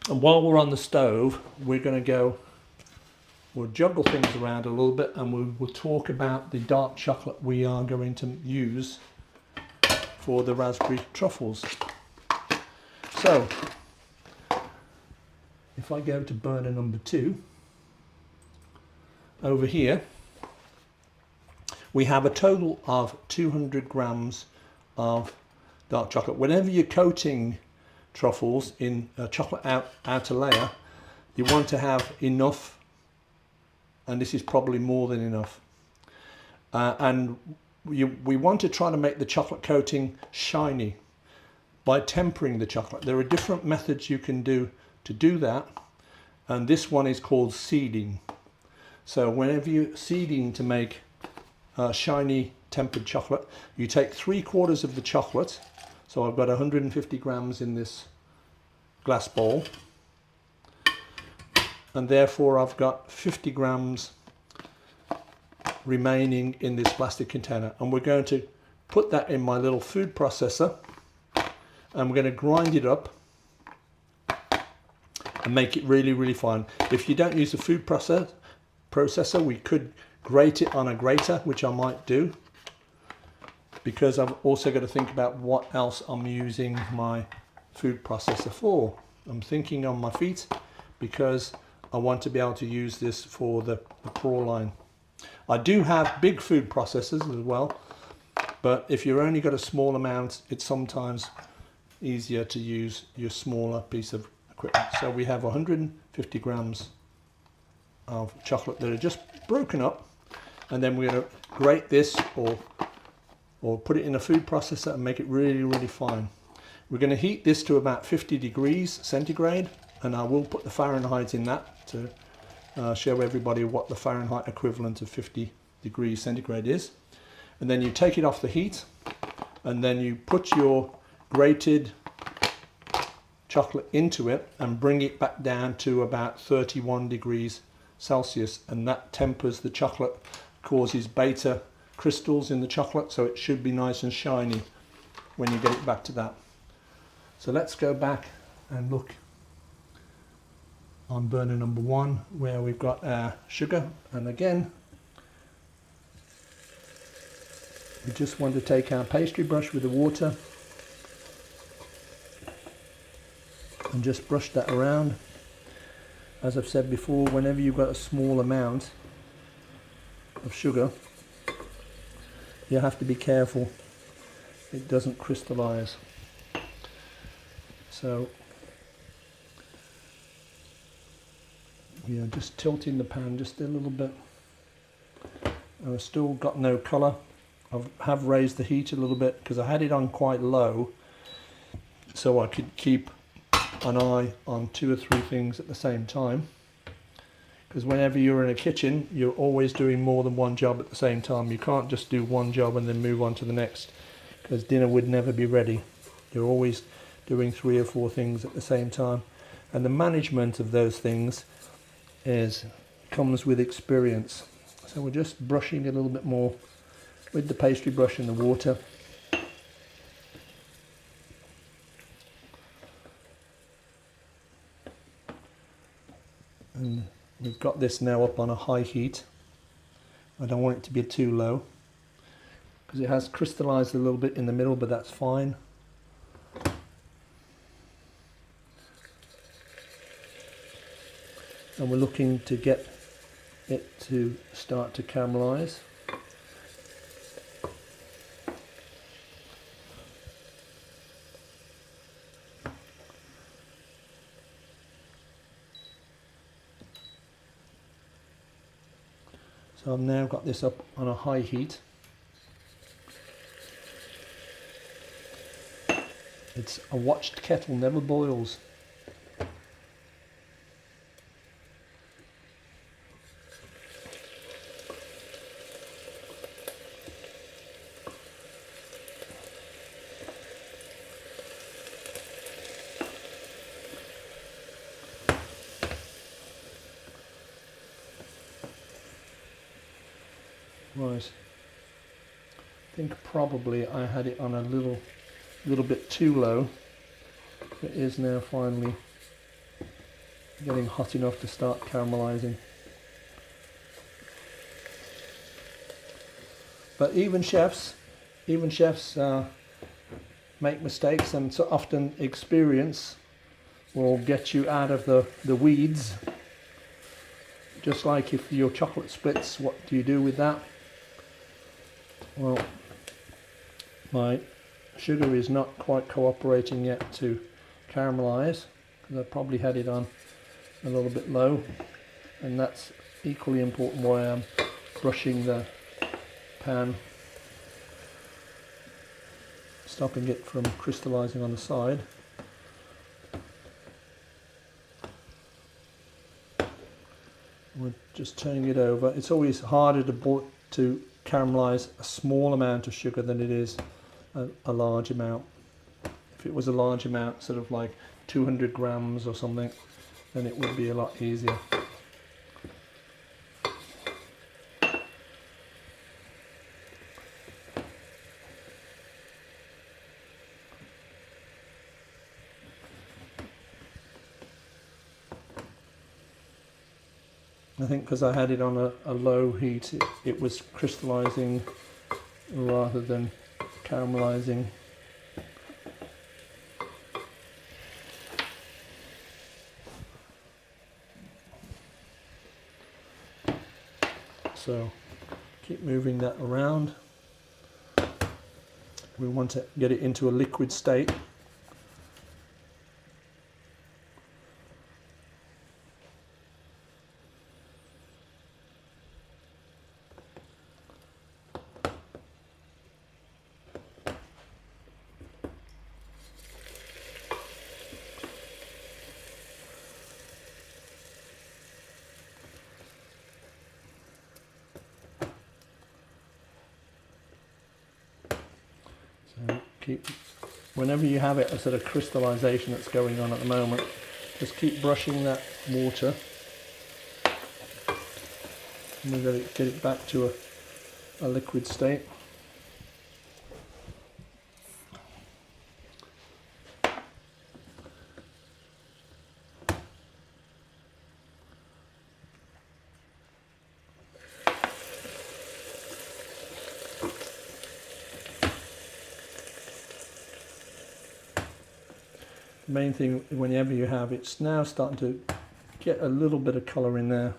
And while we're on the stove, we're going to we'll juggle things around a little bit, and we'll talk about the dark chocolate we are going to use for the raspberry truffles. So if I go to burner number 2, over here we have a total of 200 grams of dark chocolate. Whenever you're coating truffles in a chocolate outer layer, you want to have enough, and this is probably more than enough. And we want to try to make the chocolate coating shiny by tempering the chocolate. There are different methods you can do to do that, and this one is called seeding. So whenever you're seeding to make shiny tempered chocolate, you take 3/4 of the chocolate. So I've got 150 grams in this glass bowl, and therefore I've got 50 grams remaining in this plastic container, and we're going to put that in my little food processor, and we're going to grind it up and make it really fine. If you don't use a food processor, we could grate it on a grater, which I might do, because I've also got to think about what else I'm using my food processor for. I'm thinking on my feet because I want to be able to use this for the prawn line. I do have big food processors as well, but if you've only got a small amount, it's sometimes easier to use your smaller piece of equipment. So we have 150 grams of chocolate that are just broken up, and then we're going to grate this or put it in a food processor and make it really fine. We're going to heat this to about 50 degrees centigrade, and I will put the Fahrenheit in that to show everybody what the Fahrenheit equivalent of 50 degrees centigrade is. And then you take it off the heat, and then you put your grated chocolate into it and bring it back down to about 31 degrees Celsius, and that tempers the chocolate, causes beta crystals in the chocolate, so it should be nice and shiny when you get it back to that. So let's go back and look on burner number 1 where we've got our sugar, and again we just want to take our pastry brush with the water and just brush that around. As I've said before, whenever you've got a small amount of sugar, you have to be careful it doesn't crystallize. So we are just tilting the pan just a little bit. I've still got no colour. I have raised the heat a little bit because I had it on quite low so I could keep an eye on 2 or 3 things at the same time, because whenever you're in a kitchen you're always doing more than one job at the same time. You can't just do one job and then move on to the next, because dinner would never be ready. You're always doing 3 or 4 things at the same time, and the management of those things comes with experience. So we're just brushing a little bit more with the pastry brush and the water. And we've got this now up on a high heat. I don't want it to be too low because it has crystallized a little bit in the middle, but that's fine. And we're looking to get it to start to caramelize. So I've now got this up on a high heat. It's a watched kettle never boils. Right, I think probably I had it on a little bit too low. It is now finally getting hot enough to start caramelizing. But even chefs make mistakes, and so often experience will get you out of the weeds. Just like if your chocolate splits, what do you do with that? Well, my sugar is not quite cooperating yet to caramelize because I probably had it on a little bit low, and that's equally important why I'm brushing the pan, stopping it from crystallizing on the side. We're just turning it over. It's always harder to caramelize a small amount of sugar than it is a large amount. If it was a large amount, sort of like 200 grams or something, then it would be a lot easier. I think because I had it on a low heat, it was crystallizing rather than caramelizing. So keep moving that around. We want to get it into a liquid state. Whenever you have it, a sort of crystallization that's going on at the moment, just keep brushing that water, and we're going to get it back to a liquid state. Main thing, whenever you have it's now starting to get a little bit of colour in there,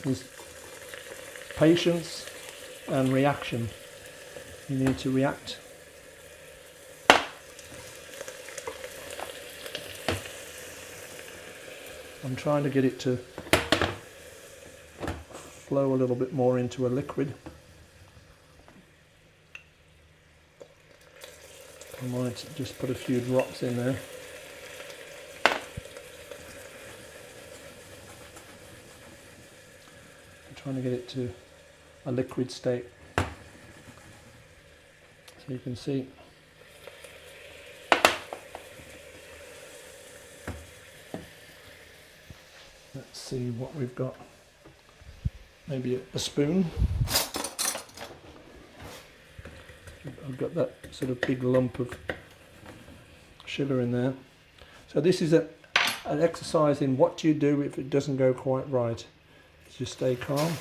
is patience and reaction. You need to react. I'm trying to get it to flow a little bit more into a liquid. I might just put a few drops in there. I'm trying to get it to a liquid state. So you can see let's see what we've got. Maybe a spoon. I've got that sort of big lump of sugar in there. So this is an exercise in what do you do if it doesn't go quite right. Just stay calm.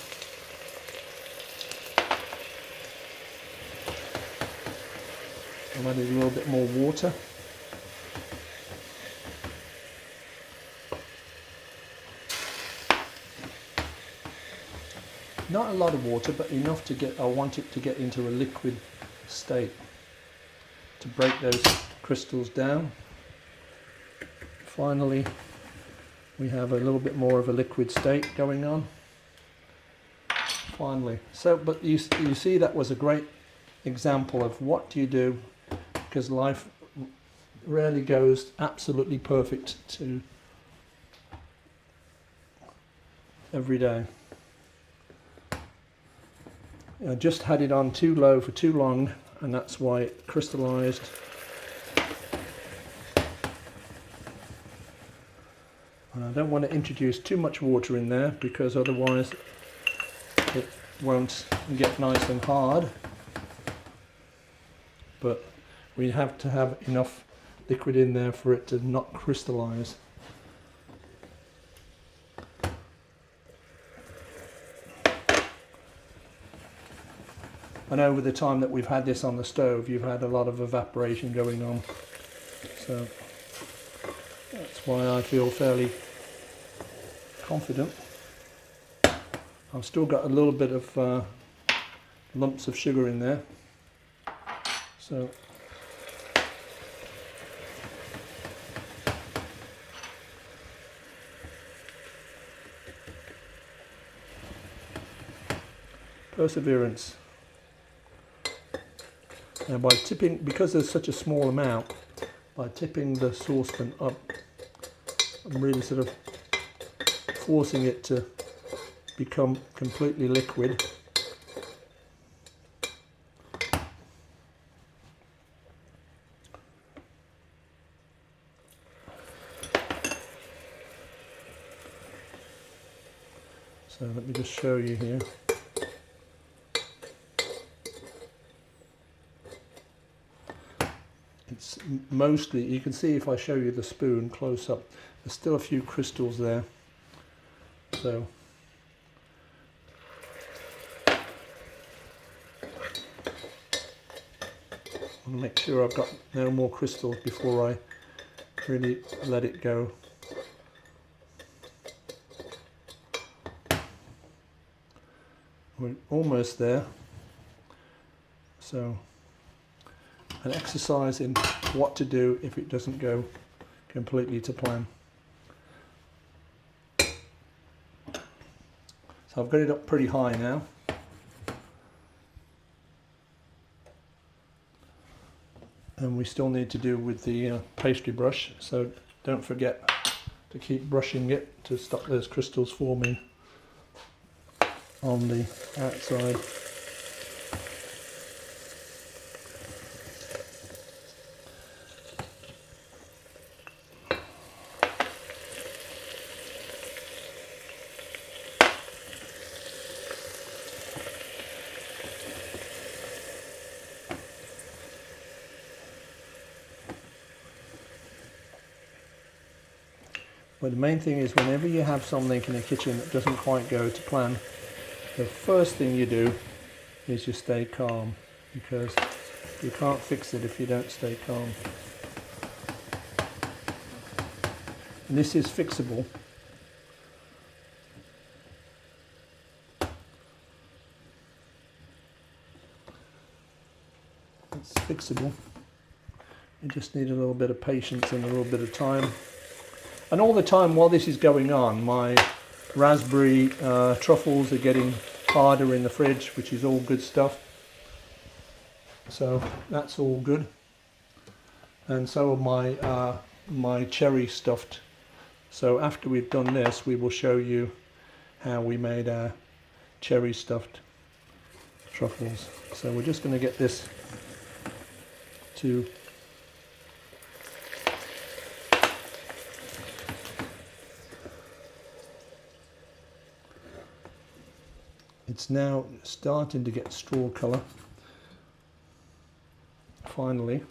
I'm adding a little bit more water. Not a lot of water, but enough to get, I want it to get into a liquid state to break those crystals down. Finally, we have a little bit more of a liquid state going on. Finally, so but you see that was a great example of what do you do, because life rarely goes absolutely perfect to every day. I just had it on too low for too long, and that's why it crystallized. And I don't want to introduce too much water in there because otherwise it won't get nice and hard. But we have to have enough liquid in there for it to not crystallize. And over the time that we've had this on the stove, you've had a lot of evaporation going on. So that's why I feel fairly confident. I've still got a little bit of lumps of sugar in there. So perseverance. Now by tipping, because there's such a small amount, by tipping the saucepan up, I'm really sort of forcing it to become completely liquid. So let me just show you here. It's mostly, you can see if I show you the spoon close up, there's still a few crystals there, So I want to make sure I've got no more crystals before I really let it go. We're almost there. So an exercise in what to do if it doesn't go completely to plan. So I've got it up pretty high now. And we still need to do with the pastry brush, so don't forget to keep brushing it to stop those crystals forming on the outside. But the main thing is, whenever you have something in the kitchen that doesn't quite go to plan, the first thing you do is you stay calm, because you can't fix it if you don't stay calm. And this is fixable. It's fixable. You just need a little bit of patience and a little bit of time. And all the time while this is going on, my raspberry truffles are getting harder in the fridge, which is all good stuff. So that's all good. And so are my cherry stuffed. So after we've done this, we will show you how we made our cherry stuffed truffles. So we're just going to get this to it's now starting to get straw colour, finally.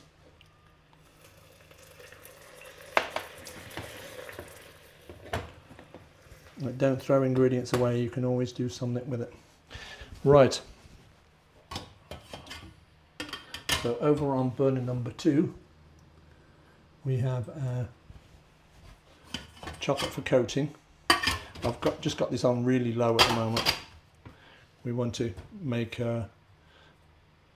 Don't throw ingredients away, you can always do something with it. Right, so over on burner number 2 we have chocolate for coating. I've just got this on really low at the moment. We want to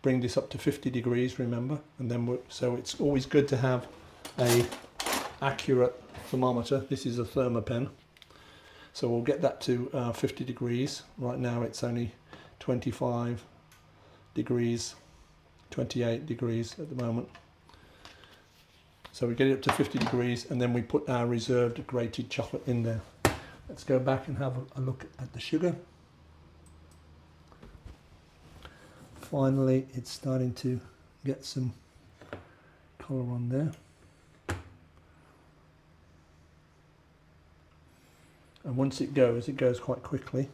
bring this up to 50 degrees, remember, and then so it's always good to have a accurate thermometer. This is a thermopen, so we'll get that to 50 degrees. Right now it's only 25 degrees, 28 degrees at the moment. So we get it up to 50 degrees, and then we put our reserved grated chocolate in there. Let's go back and have a look at the sugar. Finally, it's starting to get some colour on there. And once it goes quite quickly.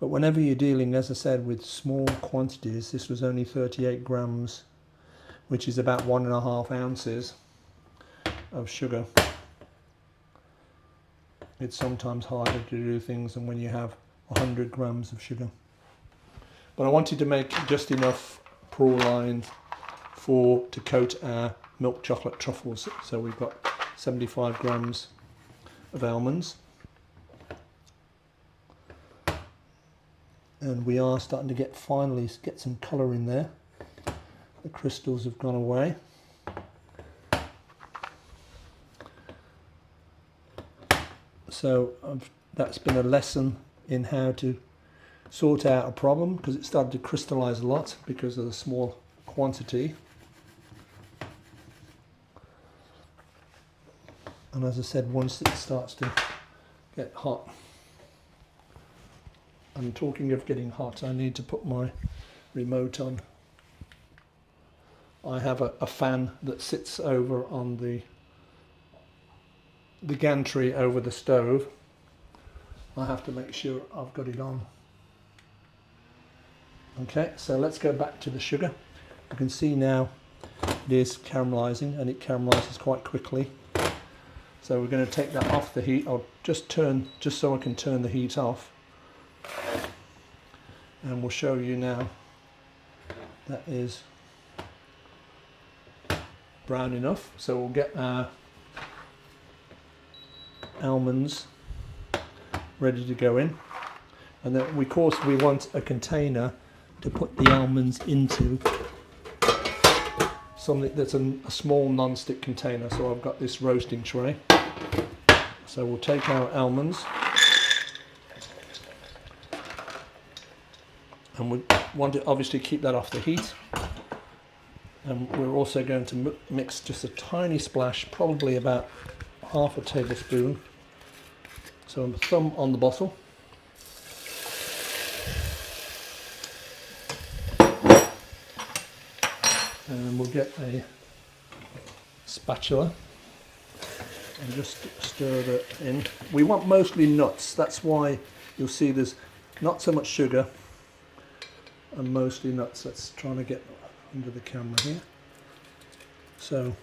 But whenever you're dealing, as I said, with small quantities, this was only 38 grams, which is about 1.5 ounces of sugar. It's sometimes harder to do things than when you have 100 grams of sugar. But I wanted to make just enough praline to coat our milk chocolate truffles. So we've got 75 grams of almonds. And we are starting to finally get some colour in there. The crystals have gone away. So that's been a lesson in how to sort out a problem, because it started to crystallize a lot because of the small quantity. And as I said, once it starts to get hot, and talking of getting hot, I need to put my remote on. I have a fan that sits over on the gantry over the stove. I have to make sure I've got it on. Okay, so let's go back to the sugar. You can see now it is caramelizing, and it caramelizes quite quickly. So we're going to take that off the heat. I'll just turn, just so I can turn the heat off. And we'll show you now. That is brown enough. So we'll get our almonds ready to go in. And then, of course, we want a container to put the almonds into, something that's a small non-stick container. So I've got this roasting tray. So we'll take our almonds, and we want to obviously keep that off the heat. And we're also going to mix just a tiny splash, probably about half a tablespoon. So a thumb on the bottle. And we'll get a spatula and just stir that in. We want mostly nuts, that's why you'll see there's not so much sugar and mostly nuts. Let's try to get under the camera here. So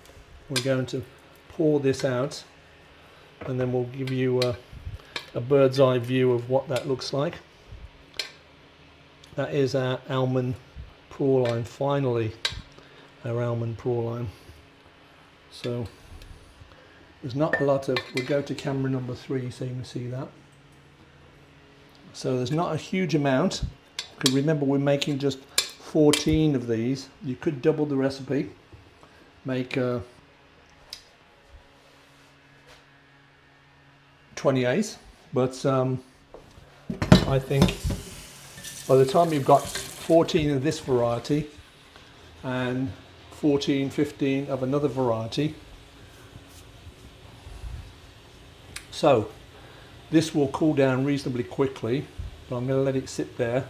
we're going to pour this out, and then we'll give you a bird's eye view of what that looks like. That is our almond praline, finally our almond praline. So there's not a lot of, we'll go to camera number 3 so you can see that. So there's not a huge amount, because remember we're making just 14 of these. You could double the recipe, make 28, but I think by the time you've got 14 of this variety and 14, 15 of another variety, so this will cool down reasonably quickly, but I'm going to let it sit there,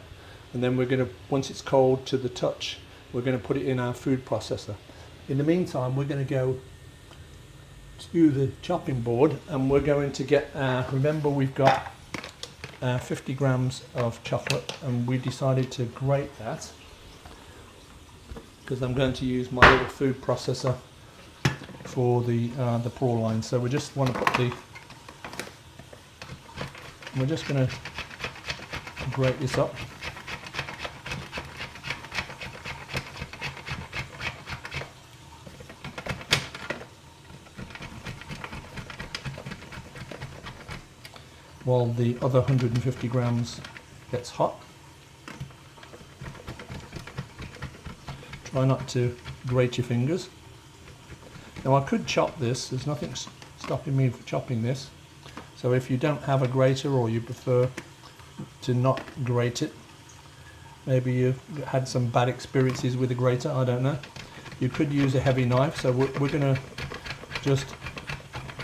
and then we're going to, once it's cold to the touch, we're going to put it in our food processor. In the meantime, we're going to go to the chopping board, and we're going to get our, remember we've got 50 grams of chocolate, and we decided to grate that because I'm going to use my little food processor for the praline. So we just want to put the, we're just going to grate this up. While the other 150 grams gets hot. Try not to grate your fingers. Now I could chop this, there's nothing stopping me from chopping this. So if you don't have a grater, or you prefer to not grate it, maybe you've had some bad experiences with a grater, I don't know. You could use a heavy knife, so we're going to just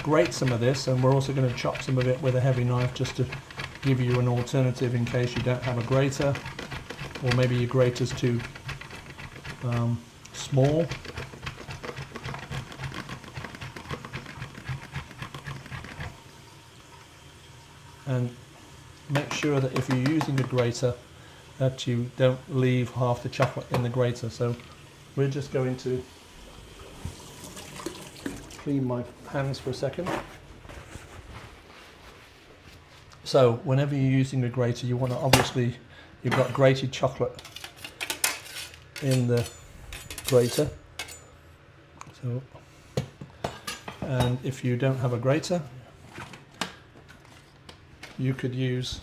grate some of this, and we're also going to chop some of it with a heavy knife just to give you an alternative in case you don't have a grater, or maybe your grater's too small. And make sure that if you're using a grater that you don't leave half the chocolate in the grater. So we're just going to clean my hands for a second. So whenever you're using a grater, you want to, obviously you've got grated chocolate in the grater. So, and if you don't have a grater, you could use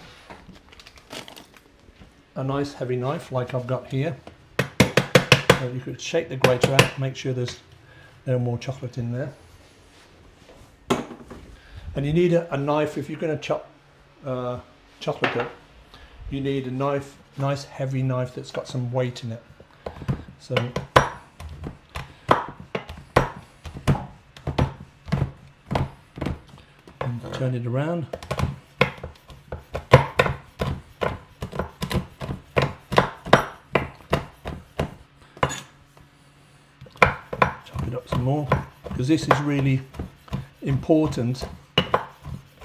a nice heavy knife like I've got here. So you could shake the grater out, make sure there's no more chocolate in there. And you need a knife if you're going to chop chocolate up. You need a knife, nice heavy knife that's got some weight in it. So and turn it around. Chop it up some more, because this is really important.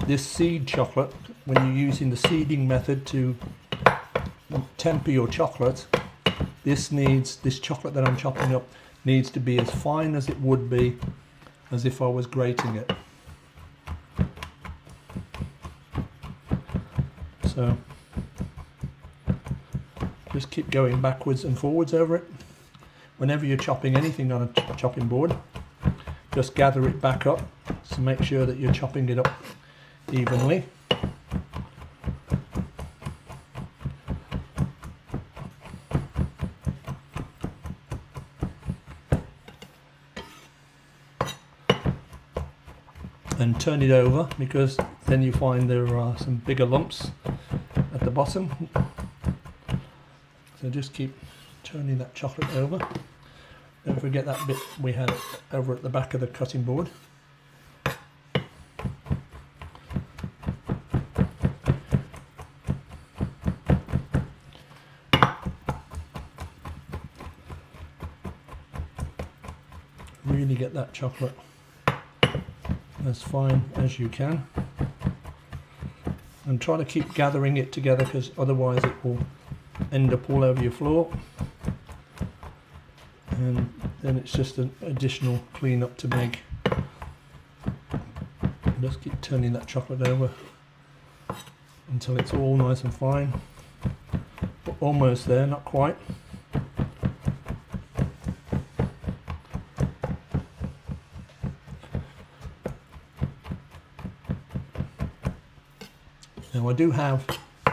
This seed chocolate, when you're using the seeding method to temper your chocolate, this chocolate that I'm chopping up needs to be as fine as it would be as if I was grating it. So just keep going backwards and forwards over it. Whenever you're chopping anything on a chopping board, just gather it back up to make sure that you're chopping it up evenly. And turn it over, because then you find there are some bigger lumps at the bottom. So just keep turning that chocolate over. Don't forget that bit we had over at the back of the cutting board. Really get that chocolate as fine as you can, and try to keep gathering it together, because otherwise it will end up all over your floor, and then it's just an additional cleanup to make. Just keep turning that chocolate over until it's all nice and fine. We're almost there, not quite. Now I do have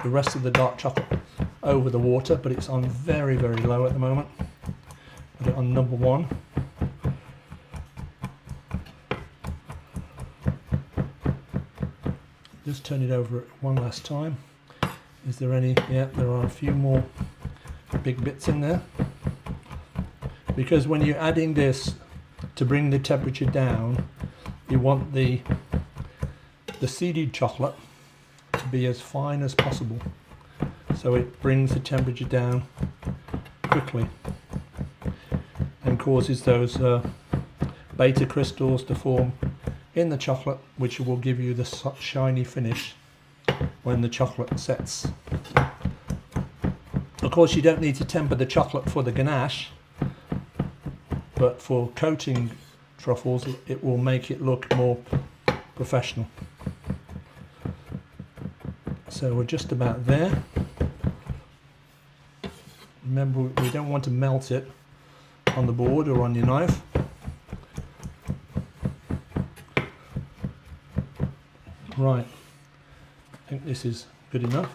the rest of the dark chocolate over the water, but it's on very, very low at the moment. Put it on number 1. Just turn it over one last time. Is there any? Yeah, there are a few more big bits in there. Because when you're adding this to bring the temperature down, you want the seeded chocolate to be as fine as possible, so it brings the temperature down quickly and causes those beta crystals to form in the chocolate, which will give you the shiny finish when the chocolate sets. Of course, you don't need to temper the chocolate for the ganache, but for coating truffles it will make it look more professional. So we're just about there. Remember, we don't want to melt it on the board or on your knife. Right, I think this is good enough.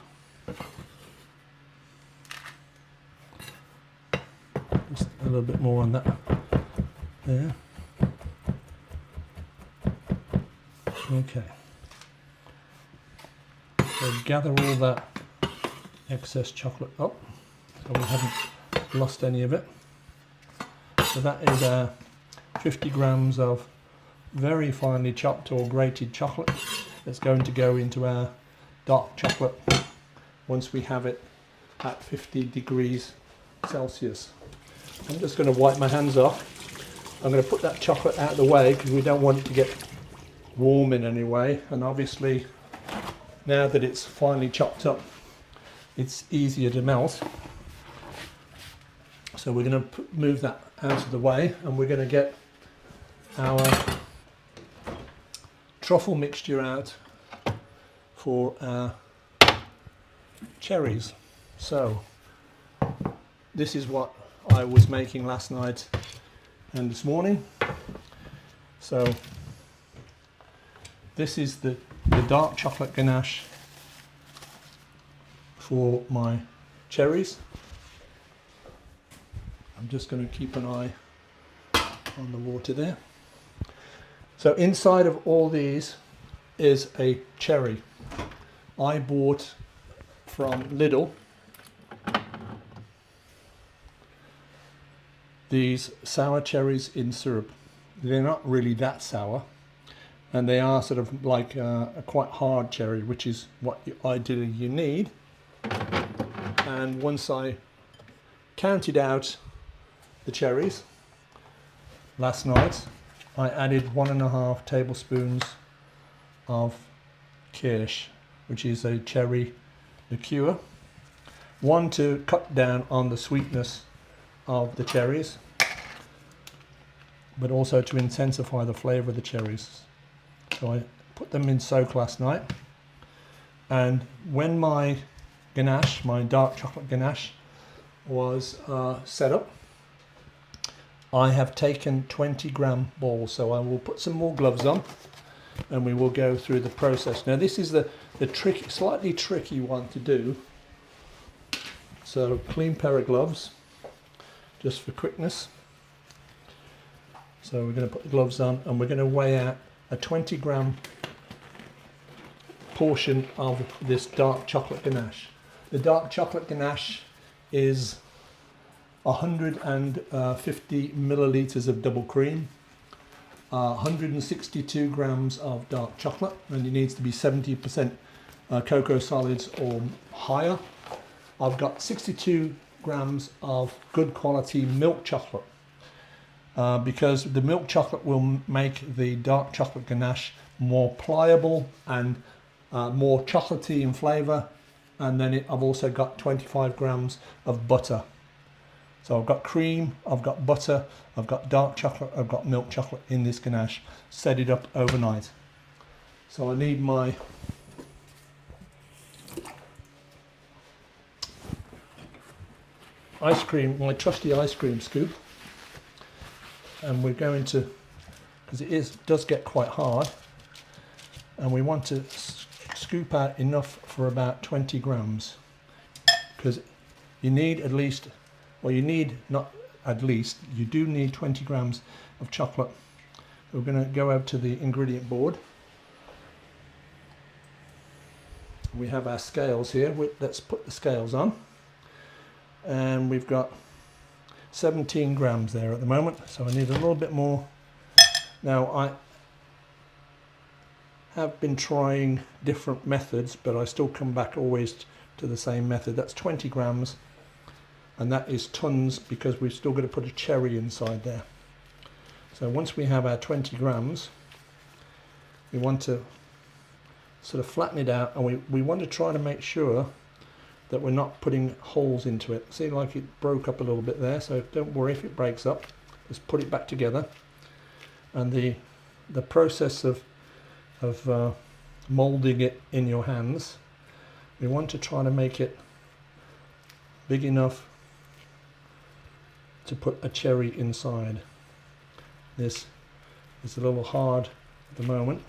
Just a little bit more on that there. Okay. So gather all that excess chocolate up, so we haven't lost any of it. So that is 50 grams of very finely chopped or grated chocolate that's going to go into our dark chocolate once we have it at 50 degrees Celsius. I'm just going to wipe my hands off. I'm going to put that chocolate out of the way because we don't want it to get warm in any way, and obviously now that it's finely chopped up, it's easier to melt. So we're going to move that out of the way, and we're going to get our truffle mixture out for our cherries. So this is what I was making last night and this morning. So this is the dark chocolate ganache for my cherries. I'm just going to keep an eye on the water there. So inside of all these is a cherry. I bought from Lidl these sour cherries in syrup. They're not really that sour, and they are sort of like a quite hard cherry, which is what ideally you need. And once I counted out the cherries last night, I added 1.5 tablespoons of kirsch, which is a cherry liqueur. One, to cut down on the sweetness of the cherries, but also to intensify the flavour of the cherries. So I put them in soak last night, and when my ganache, my dark chocolate ganache, was set up, I have taken 20-gram balls. So I will put some more gloves on and we will go through the process. Now this is the slightly tricky one to do. So clean pair of gloves, just for quickness. So we're going to put the gloves on and we're going to weigh out a 20-gram portion of this dark chocolate ganache. The dark chocolate ganache is 150 millilitres of double cream, 162 grams of dark chocolate, and it needs to be 70% cocoa solids or higher. I've got 62 grams of good quality milk chocolate, because the milk chocolate will make the dark chocolate ganache more pliable and more chocolatey in flavour. And then I've also got 25 grams of butter. So I've got cream, I've got butter, I've got dark chocolate, I've got milk chocolate in this ganache. Set it up overnight. So I need my ice cream, my trusty ice cream scoop. And we're going to, because it does get quite hard, and we want to scoop out enough for about 20 grams. Because you need at least, well, you need not at least, you do need 20 grams of chocolate. We're going to go over to the ingredient board. We have our scales here. Let's put the scales on. And we've got 17 grams there at the moment, so I need a little bit more. Now I have been trying different methods, but I still come back always to the same method. That's 20 grams. And that is tons, because we've still got to put a cherry inside there. So once we have our 20 grams, we want to sort of flatten it out, and we want to try to make sure that we're not putting holes into it. See, like it broke up a little bit there, so don't worry if it breaks up. Just put it back together. And the process of moulding it in your hands, we want to try to make it big enough to put a cherry inside. This is a little hard at the moment.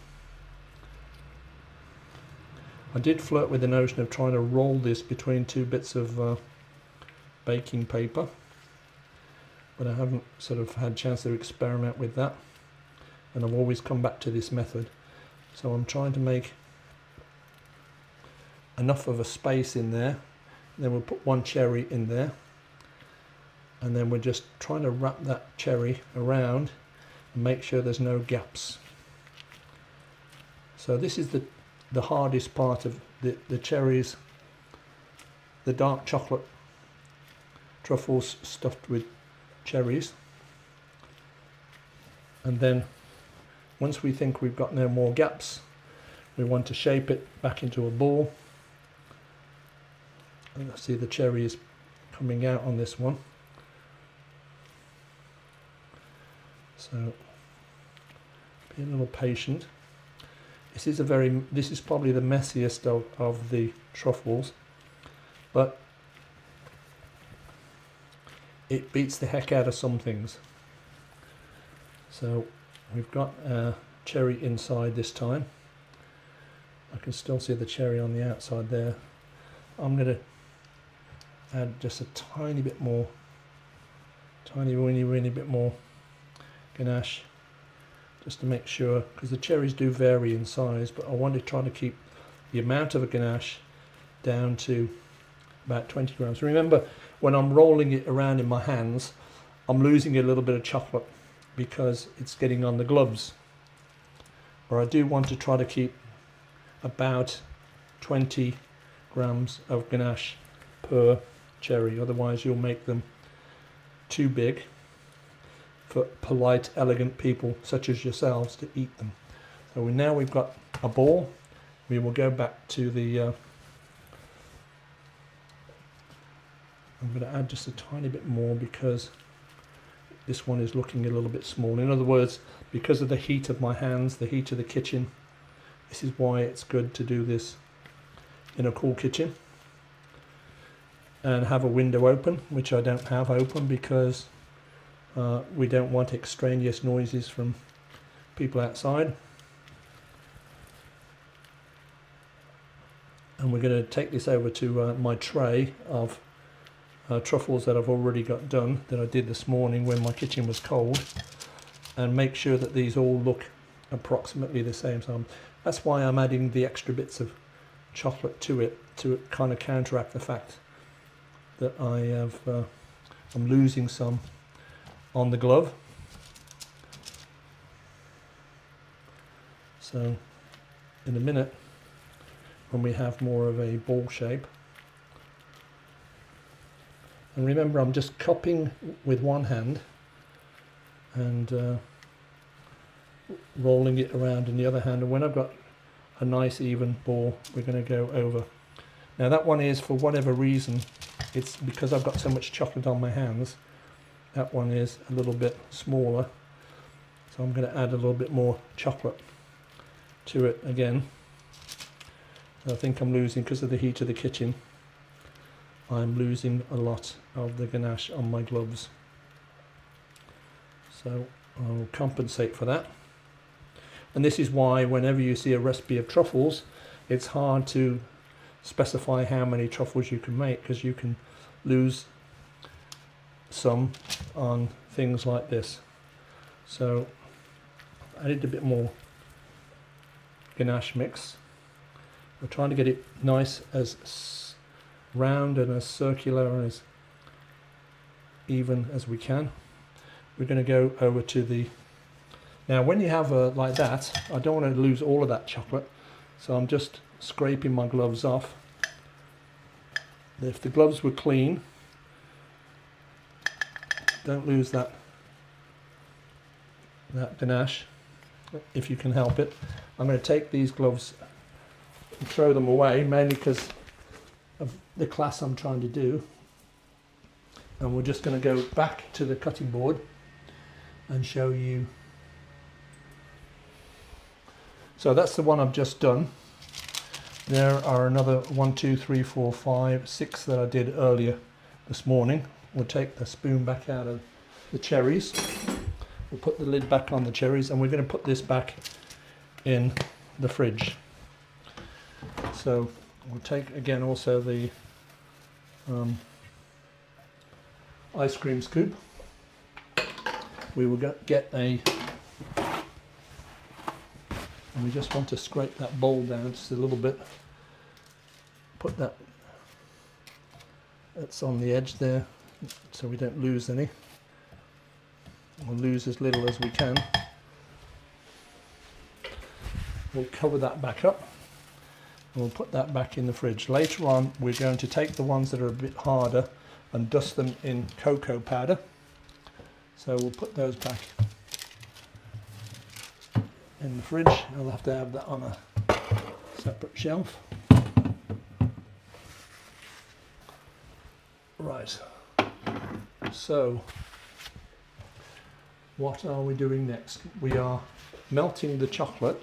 I did flirt with the notion of trying to roll this between two bits of baking paper, but I haven't sort of had a chance to experiment with that, and I've always come back to this method. So I'm trying to make enough of a space in there, then we'll put one cherry in there, and then we're just trying to wrap that cherry around and make sure there's no gaps. So this is the hardest part of the cherries, the dark chocolate truffles stuffed with cherries. And then once we think we've got no more gaps, we want to shape it back into a ball. And I see the cherry is coming out on this one. So be a little patient. This is probably the messiest of the truffles, but it beats the heck out of some things. So we've got a cherry inside this time. I can still see the cherry on the outside there. I'm going to add just a tiny bit more, tiny weeny bit more ganache, just to make sure, because the cherries do vary in size, but I want to try to keep the amount of a ganache down to about 20 grams. Remember, when I'm rolling it around in my hands, I'm losing a little bit of chocolate because it's getting on the gloves. But I do want to try to keep about 20 grams of ganache per cherry, otherwise you'll make them too big for polite, elegant people such as yourselves to eat them. So now we've got a ball. We will go back to the I'm going to add just a tiny bit more because this one is looking a little bit small. In other words, because of the heat of my hands, the heat of the kitchen, this is why it's good to do this in a cool kitchen and have a window open, which I don't have open because we don't want extraneous noises from people outside. And we're going to take this over to my tray of truffles that I've already got done, that I did this morning when my kitchen was cold, and make sure that these all look approximately the same. So that's why I'm adding the extra bits of chocolate to it, to kind of counteract the fact that I'm losing some on the glove. So in a minute, when we have more of a ball shape, and remember, I'm just cupping with one hand and rolling it around in the other hand, and when I've got a nice even ball, we're going to go over. Now that one is, for whatever reason, it's because I've got so much chocolate on my hands, that one is a little bit smaller, so I'm going to add a little bit more chocolate to it again. I think I'm losing, because of the heat of the kitchen, I'm losing a lot of the ganache on my gloves, so I'll compensate for that. And this is why whenever you see a recipe of truffles, it's hard to specify how many truffles you can make, because you can lose some on things like this. So I added a bit more ganache mix. We're trying to get it nice, as round and as circular and as even as we can. We're going to go over to the... Now when you have like that, I don't want to lose all of that chocolate, so I'm just scraping my gloves off. If the gloves were clean, don't lose that ganache if you can help it. I'm going to take these gloves and throw them away, mainly because of the class I'm trying to do, and we're just going to go back to the cutting board and show you. So that's the one I've just done. There are another 1, 2, 3, 4, 5, 6 that I did earlier this morning. We'll take the spoon back out of the cherries. We'll put the lid back on the cherries, and we're going to put this back in the fridge. So we'll take again also the ice cream scoop. We will get a, and we just want to scrape that bowl down just a little bit. Put that's on the edge there, so we don't lose any. We'll lose as little as we can. We'll cover that back up. We'll put that back in the fridge. Later on, we're going to take the ones that are a bit harder and dust them in cocoa powder. So we'll put those back in the fridge. I'll have to have that on a separate shelf. Right. So, what are we doing next? We are melting the chocolate.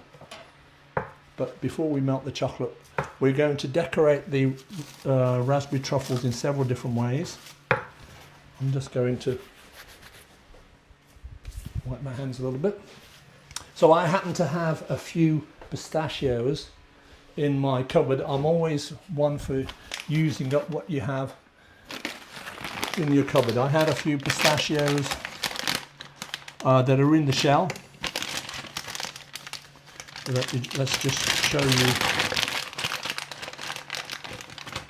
But before we melt the chocolate, we're going to decorate the raspberry truffles in several different ways. I'm just going to wipe my hands a little bit. So I happen to have a few pistachios in my cupboard. I'm always one for using up what you have in your cupboard. I had a few pistachios that are in the shell. Let's just show you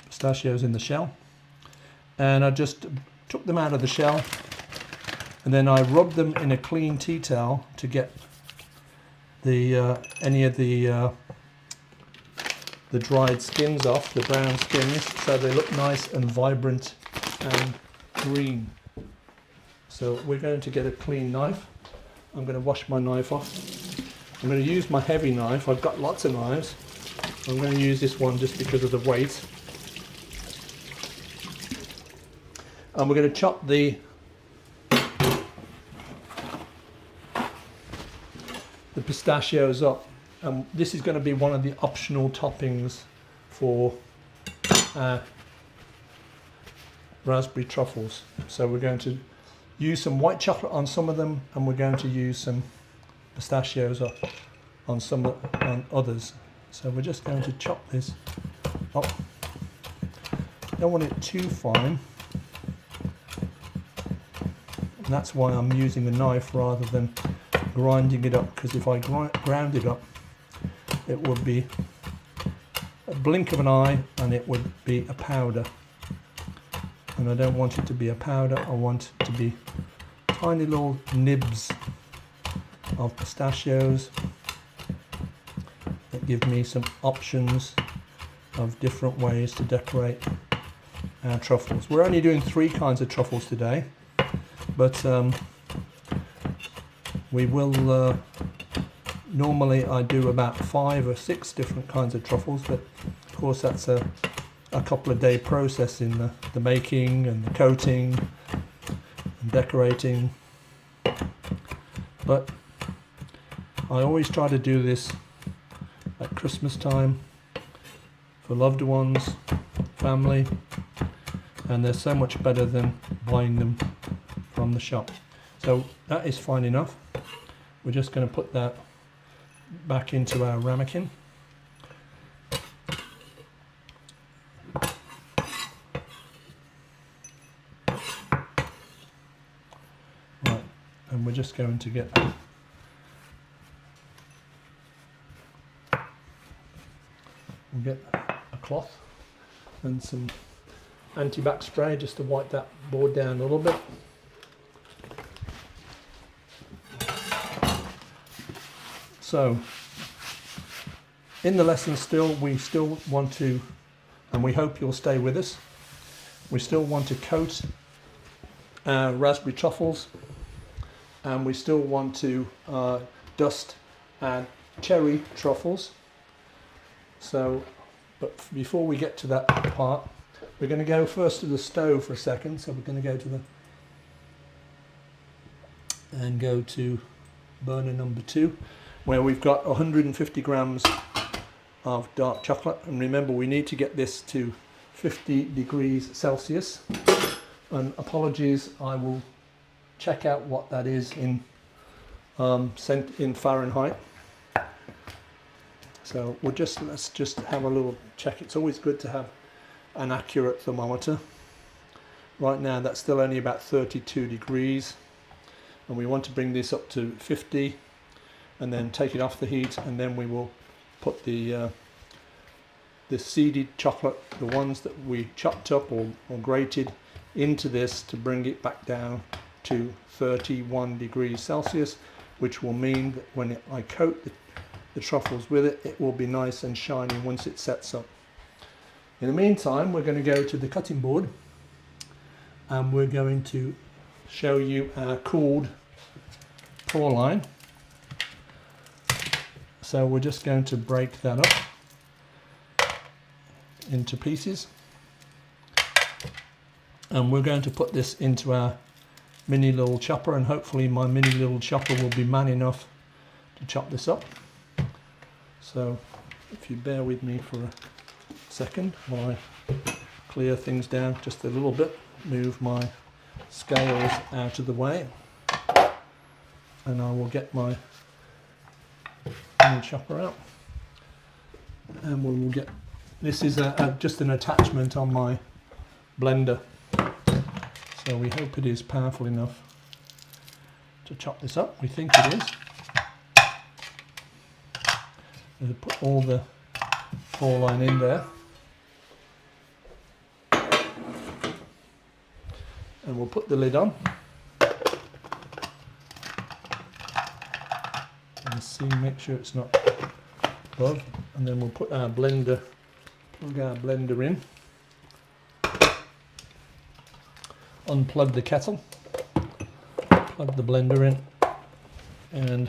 pistachios in the shell, and I just took them out of the shell, and then I rubbed them in a clean tea towel to get the any of the dried skins off, the brown skins, so they look nice and vibrant and green. So we're going to get a clean knife. I'm going to wash my knife off. I'm going to use my heavy knife. I've got lots of knives. I'm going to use this one just because of the weight. And we're going to chop the pistachios up. This is going to be one of the optional toppings for raspberry truffles. So we're going to use some white chocolate on some of them, and we're going to use some pistachios up on on others. So we're just going to chop this up. Don't want it too fine. And that's why I'm using a knife rather than grinding it up, because if I ground it up, it would be a blink of an eye and it would be a powder. And I don't want it to be a powder, I want it to be tiny little nibs of pistachios that give me some options of different ways to decorate our truffles. We're only doing 3 kinds of truffles today, but we will normally I do about 5 or 6 different kinds of truffles, but of course that's a couple of day process in the making and the coating and decorating. But I always try to do this at Christmas time for loved ones, family, and they're so much better than buying them from the shop. So that is fine enough. We're just going to put that back into our ramekin. Right, and we're just going to get a cloth and some anti-bac spray just to wipe that board down a little bit. So in the lesson we still want to, and we hope you'll stay with us, we still want to coat our raspberry truffles, and we still want to dust our cherry truffles. So, but before we get to that part, we're going to go first to the stove for a second. So we're going to go to burner number 2, where we've got 150 grams of dark chocolate. And remember, we need to get this to 50 degrees Celsius. And apologies, I will check out what that is in Fahrenheit. So let's just have a little check. It's always good to have an accurate thermometer. Right now that's still only about 32 degrees, and we want to bring this up to 50 and then take it off the heat, and then we will put the seeded chocolate, the ones that we chopped up or grated, into this to bring it back down to 31 degrees Celsius, which will mean that when I coat the truffles with it, it will be nice and shiny once it sets up. In the meantime, we're going to go to the cutting board, and we're going to show you our cooled pour line. So we're just going to break that up into pieces, and we're going to put this into our mini little chopper, and hopefully my mini little chopper will be man enough to chop this up. So if you bear with me for a second while I clear things down just a little bit, move my scales out of the way, and I will get my mini chopper out, and we will get, this is just an attachment on my blender, so we hope it is powerful enough to chop this up. We think it is. We'll put all the pour line in there, and we'll put the lid on and see, make sure it's not above, and then we'll put our blender, plug our blender in, unplug the kettle, plug the blender in, and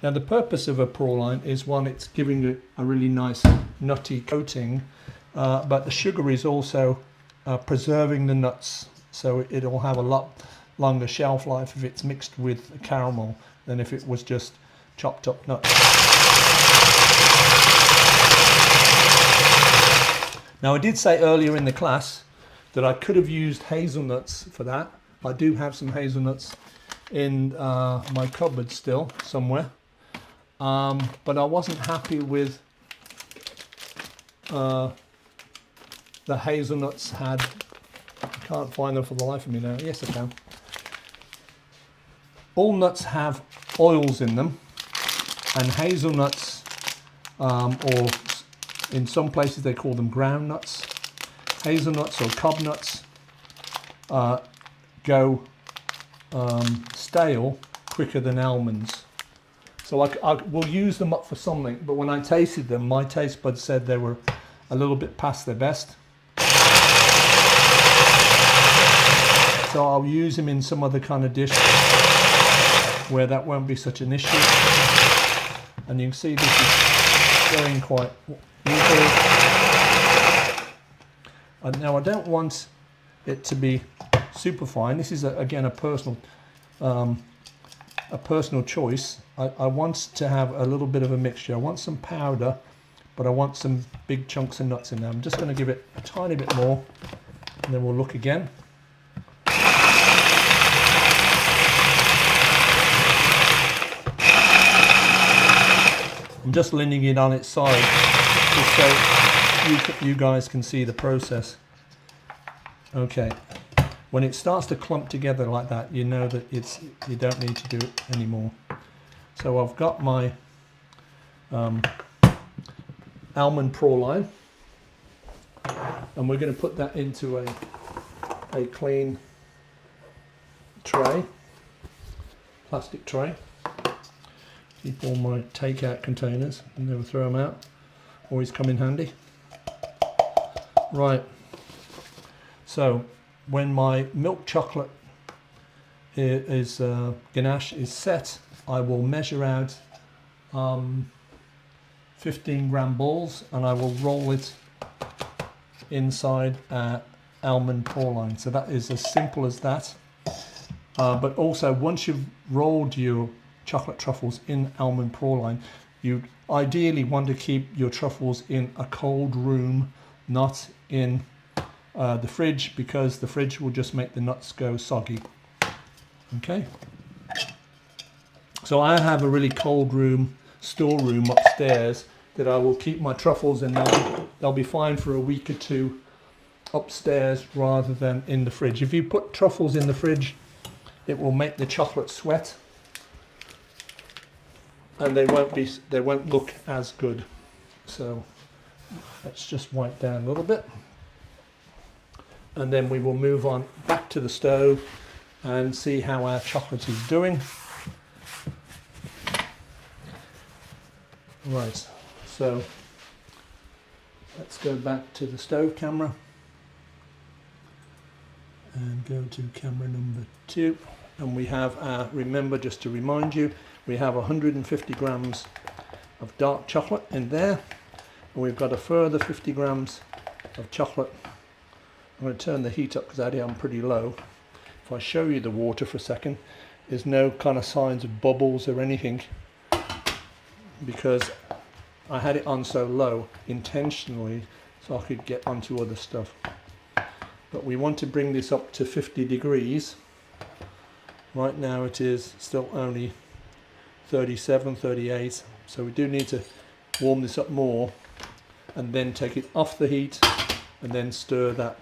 Now the purpose of a praline is, one, it's giving it a really nice nutty coating, but the sugar is also preserving the nuts, so it'll have a lot longer shelf life if it's mixed with caramel than if it was just chopped up nuts. Now I did say earlier in the class that I could have used hazelnuts for that. I do have some hazelnuts in my cupboard still somewhere, but I wasn't happy with the hazelnuts had, I can't find them for the life of me now. Yes, I can. All nuts have oils in them, and hazelnuts, or in some places they call them ground nuts, hazelnuts or cob nuts go stale quicker than almonds. So I will use them up for something, but when I tasted them, my taste buds said they were a little bit past their best. So I'll use them in some other kind of dish where that won't be such an issue. And you can see this is going quite easily. And now I don't want it to be super fine. This is again a personal choice. I want to have a little bit of a mixture. I want some powder, but I want some big chunks of nuts in there. I'm just going to give it a tiny bit more, and then we'll look again. I'm just leaning it on its side, just so you guys can see the process. Okay, when it starts to clump together like that, you know that you don't need to do it anymore. So I've got my almond praline, and we're going to put that into a clean tray, plastic tray. Keep all my takeout containers and never throw them out. Always come in handy. Right. So when my milk chocolate here is ganache is set, I will measure out 15-gram balls, and I will roll it inside almond praline. So that is as simple as that. But also, once you've rolled your chocolate truffles in almond praline, you ideally want to keep your truffles in a cold room, not in the fridge, because the fridge will just make the nuts go soggy. Okay, so I have a really cold room, storeroom upstairs that I will keep my truffles in. They'll be fine for a week or two upstairs rather than in the fridge. If you put truffles in the fridge, it will make the chocolate sweat, and they won't look as good. So let's just wipe down a little bit, and then we will move on back to the stove and see how our chocolate is doing. Right, so let's go back to the stove camera and go to camera number 2, and we have our, remember, just to remind you, we have 150 grams of dark chocolate in there, and we've got a further 50 grams of chocolate. I'm going to turn the heat up because I am pretty low. If I show you the water for a second, there's no kind of signs of bubbles or anything, because I had it on so low intentionally so I could get onto other stuff. But we want to bring this up to 50 degrees. Right now it is still only 37, 38, so we do need to warm this up more, and then take it off the heat and then stir that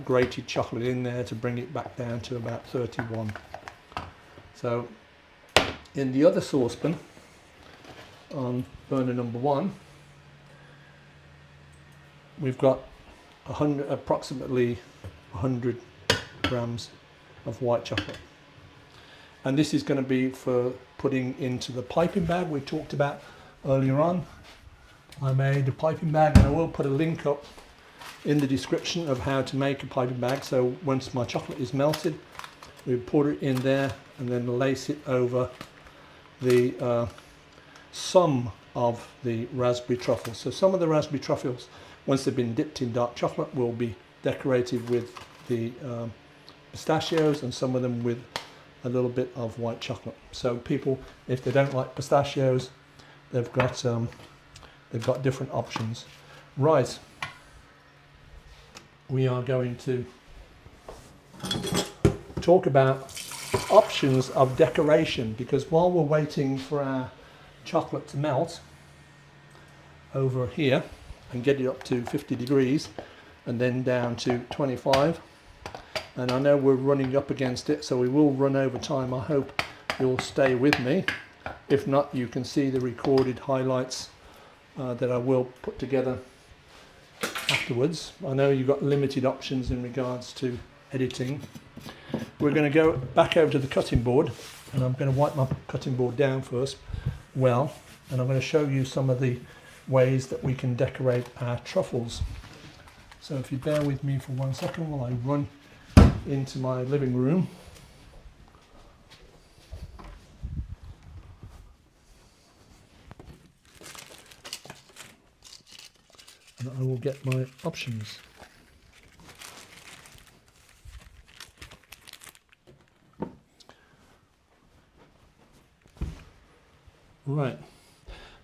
grated chocolate in there to bring it back down to about 31. So in the other saucepan on burner number 1, we've got approximately 100 grams of white chocolate, and this is going to be for putting into the piping bag we talked about earlier on. I made a piping bag, and I will put a link up in the description of how to make a piping bag. So once my chocolate is melted, we pour it in there and then lace it over the some of the raspberry truffles. So some of the raspberry truffles, once they've been dipped in dark chocolate, will be decorated with the pistachios, and some of them with a little bit of white chocolate. So people, if they don't like pistachios, they've got different options. Right, we are going to talk about options of decoration, because while we're waiting for our chocolate to melt over here and get it up to 50 degrees and then down to 25, and I know we're running up against it, so we will run over time. I hope you'll stay with me. If not, you can see the recorded highlights that I will put together afterwards. I know you've got limited options in regards to editing. We're going to go back over to the cutting board, and I'm going to wipe my cutting board down first well, and I'm going to show you some of the ways that we can decorate our truffles. So if you bear with me for 1 second while I run into my living room. And I will get my options. Right.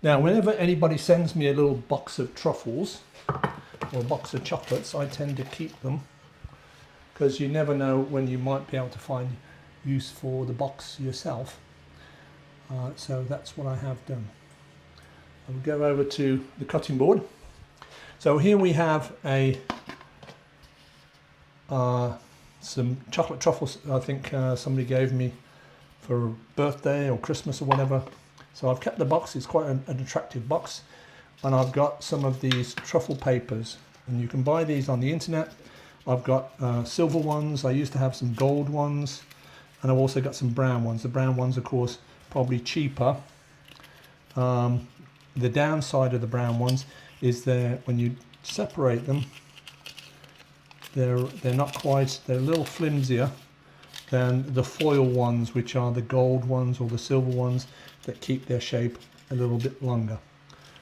Now, whenever anybody sends me a little box of truffles or a box of chocolates, I tend to keep them, because you never know when you might be able to find use for the box yourself. So that's what I have done. I'll go over to the cutting board. So here we have some chocolate truffles I think somebody gave me for a birthday or Christmas or whatever. So I've kept the box. It's quite an attractive box, and I've got some of these truffle papers, and you can buy these on the internet. I've got silver ones. I used to have some gold ones, and I've also got some brown ones. The brown ones, of course, probably cheaper. The downside of the brown ones is when you separate them, they're not quite, they're a little flimsier than the foil ones, which are the gold ones or the silver ones that keep their shape a little bit longer.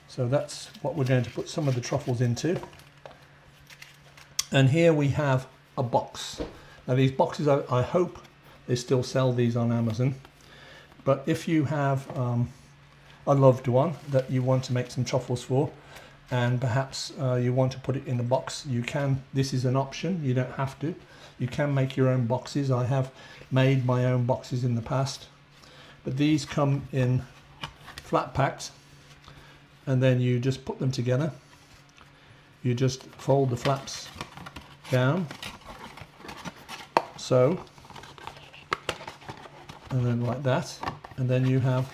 So that's what we're going to put some of the truffles into. And here we have a box. Now these boxes, I hope they still sell these on Amazon, but if you have a loved one that you want to make some truffles for, and perhaps you want to put it in a box, you can. This is an option. You don't have to. You can make your own boxes. I have made my own boxes in the past, but these come in flat packs, and then you just put them together. You just fold the flaps down, so, and then like that, and then you have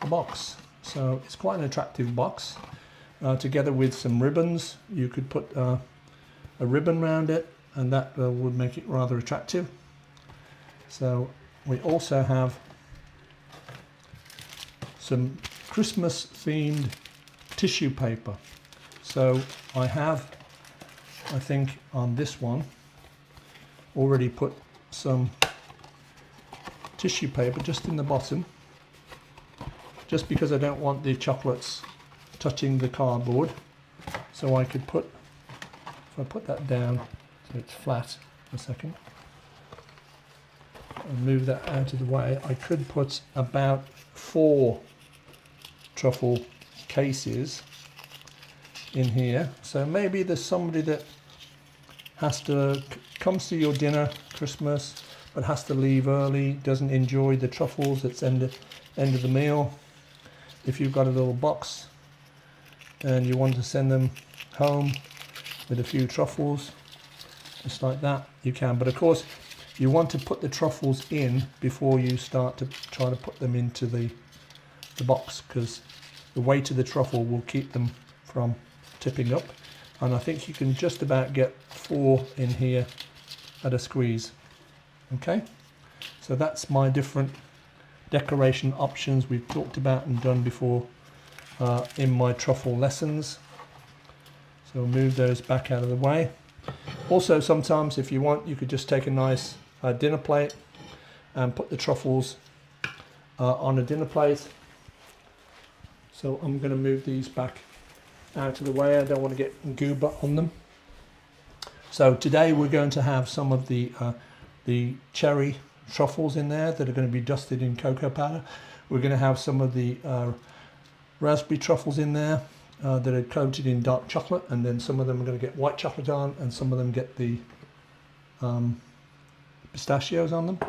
a box. So it's quite an attractive box. Together with some ribbons, you could put a ribbon around it, and that would make it rather attractive. So we also have some Christmas themed tissue paper. So I have, I think on this one, already put some tissue paper just in the bottom, just because I don't want the chocolates touching the cardboard. So I could put, if I put that down so it's flat for a second, and move that out of the way, I could put about 4 truffle cases in here. So maybe there's somebody that comes to your dinner Christmas but has to leave early, doesn't enjoy the truffles, it's end of the meal. If you've got a little box and you want to send them home with a few truffles, just like that, you can. But of course you want to put the truffles in before you start to try to put them into the box, because the weight of the truffle will keep them from tipping up. And I think you can just about get 4 in here at a squeeze. Okay, so that's my different decoration options we've talked about and done before in my truffle lessons. So we'll move those back out of the way. Also, sometimes if you want, you could just take a nice dinner plate and put the truffles on a dinner plate So I'm going to move these back out of the way. I don't want to get goober on them. So today we're going to have some of the cherry truffles in there that are going to be dusted in cocoa powder. We're going to have some of the raspberry truffles in there that are coated in dark chocolate, and then some of them are going to get white chocolate on, and some of them get the pistachios on them.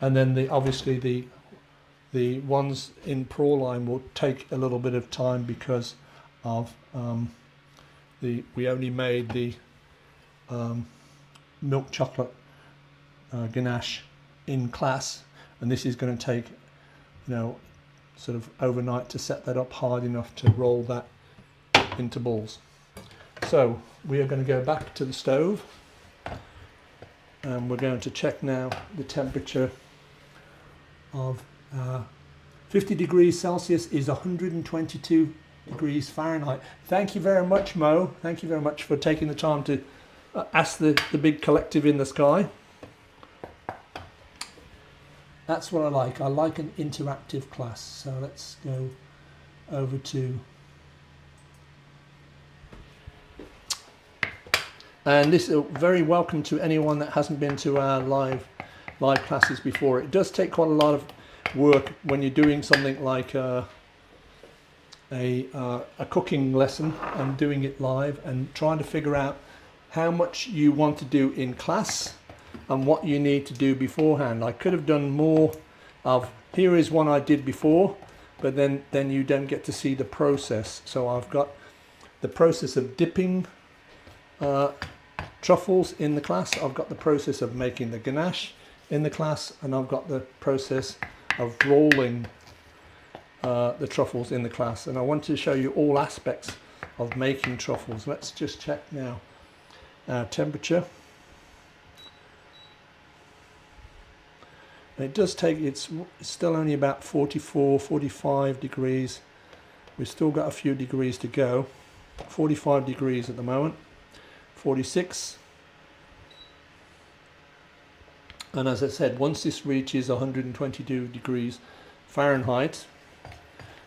And then obviously the ones in praline will take a little bit of time because of we only made the milk chocolate ganache in class, and this is going to take, you know, sort of overnight to set that up hard enough to roll that into balls. So we are going to go back to the stove, and we're going to check now the temperature of 50 degrees Celsius is 122 degrees Fahrenheit. Thank you very much, Mo. Thank you very much for taking the time to ask the big collective in the sky. That's what I like. I like an interactive class. So let's go over to... And this is very welcome to anyone that hasn't been to our live classes before. It does take quite a lot of work when you're doing something like a cooking lesson and doing it live, and trying to figure out how much you want to do in class and what you need to do beforehand. I could have done more of, here is one I did before, but then you don't get to see the process. So I've got the process of dipping truffles in the class, I've got the process of making the ganache in the class, and I've got the process of rolling the truffles in the class. And I want to show you all aspects of making truffles. Let's just check now our temperature. And it does take, it's still only about 44, 45 degrees. We've still got a few degrees to go. 45 degrees at the moment, 46. And as I said, once this reaches 122 degrees Fahrenheit,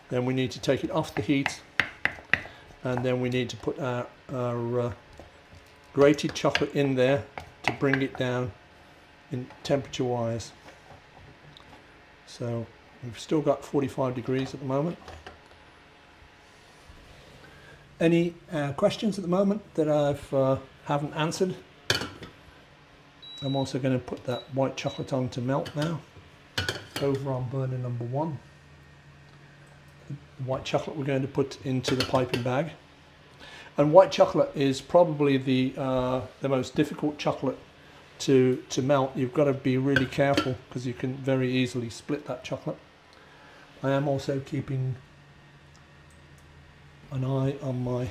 then we need to take it off the heat, and then we need to put our grated chocolate in there to bring it down in temperature wise. So we've still got 45 degrees at the moment. Any questions at the moment that I haven't answered? I'm also going to put that white chocolate on to melt now, over on burner number 1. The white chocolate we're going to put into the piping bag. And white chocolate is probably the most difficult chocolate to melt. You've got to be really careful because you can very easily split that chocolate. I am also keeping an eye on my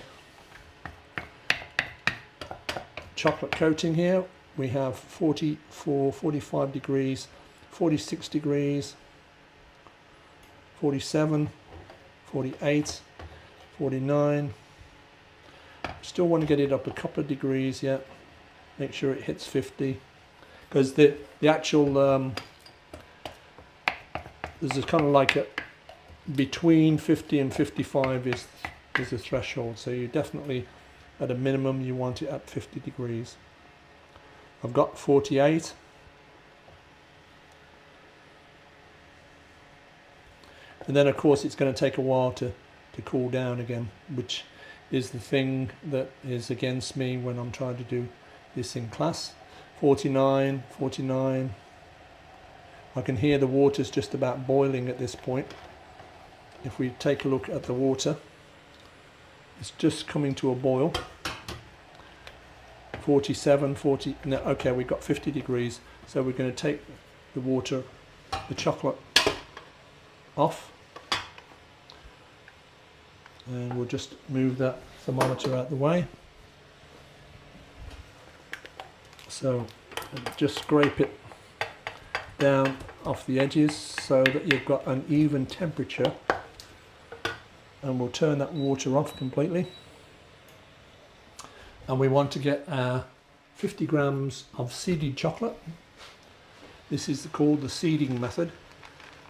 chocolate coating here. We have 44, 45 degrees, 46 degrees, 47, 48, 49. Still want to get it up a couple of degrees yet. Make sure it hits 50, because the actual there's a kind of like a between 50 and 55 is the threshold. So you definitely, at a minimum, you want it at 50 degrees. I've got 48. And then of course it's going to take a while to cool down again, which is the thing that is against me when I'm trying to do this in class. 49, 49. I can hear the water's just about boiling at this point. If we take a look at the water, it's just coming to a boil. 47, 40, no, okay, we've got 50 degrees. So we're going to take the water, the chocolate off. And we'll just move that thermometer out the way. So just scrape it down off the edges so that you've got an even temperature. And we'll turn that water off completely. And we want to get 50 grams of seeded chocolate. This is called the seeding method.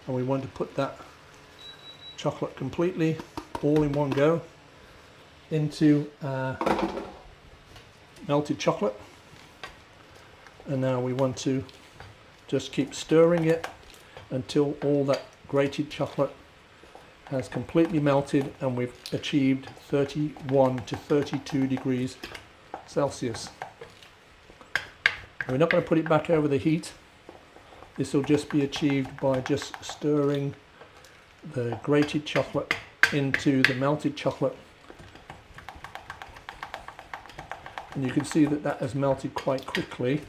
And we want to put that chocolate completely, all in one go, into melted chocolate. And now we want to just keep stirring it until all that grated chocolate has completely melted and we've achieved 31 to 32 degrees Celsius. We're not going to put it back over the heat. This will just be achieved by just stirring the grated chocolate into the melted chocolate. And you can see that that has melted quite quickly.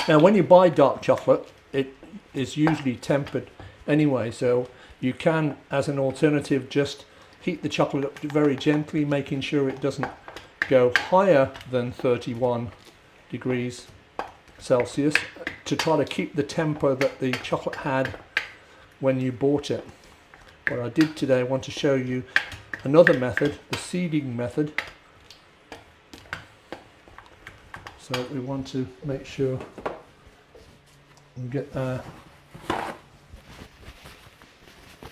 Now when you buy dark chocolate, it is usually tempered anyway, so you can, as an alternative, just heat the chocolate up very gently, making sure it doesn't go higher than 31 degrees Celsius, to try to keep the temper that the chocolate had when you bought it. What I did today, I want to show you another method, the sieving method. So we want to make sure we get our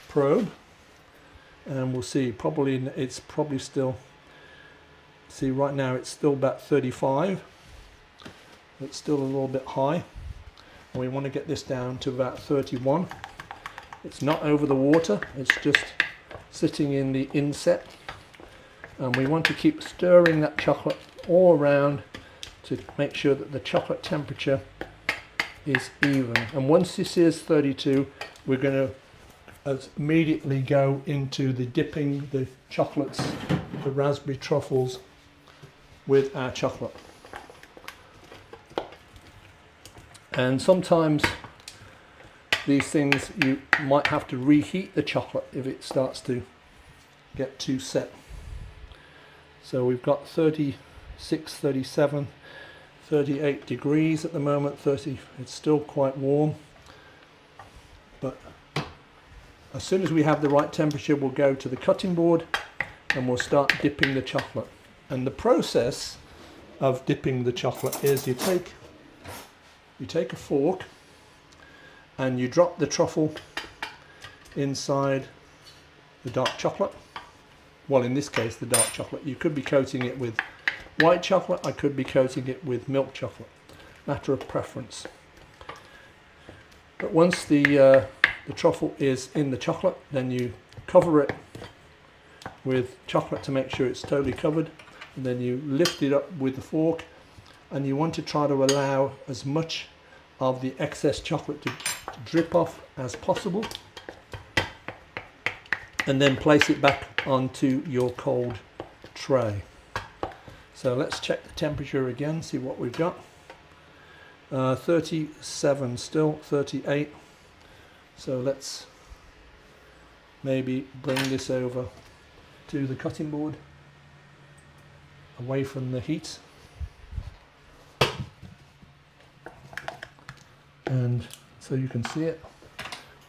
probe, and we'll see, it's probably still, see right now it's still about 35. It's still a little bit high, and we want to get this down to about 31. It's not over the water, it's just sitting in the inset, and we want to keep stirring that chocolate all around to make sure that the chocolate temperature is even. And once this is 32, we're going to immediately go into the dipping the chocolates, the raspberry truffles, with our chocolate. And sometimes these things, you might have to reheat the chocolate if it starts to get too set. So we've got 36, 37, 38 degrees at the moment. 30, it's still quite warm, but as soon as we have the right temperature, we'll go to the cutting board and we'll start dipping the chocolate. And the process of dipping the chocolate is you take a fork and you drop the truffle inside the dark chocolate. Well, in this case, the dark chocolate. You could be coating it with white chocolate, I could be coating it with milk chocolate. Matter of preference. But once the truffle is in the chocolate, then you cover it with chocolate to make sure it's totally covered, and then you lift it up with the fork, and you want to try to allow as much of the excess chocolate to drip off as possible, and then place it back onto your cold tray. So let's check the temperature again, see what we've got. 37 still, 38. So let's maybe bring this over to the cutting board, away from the heat. And so you can see it.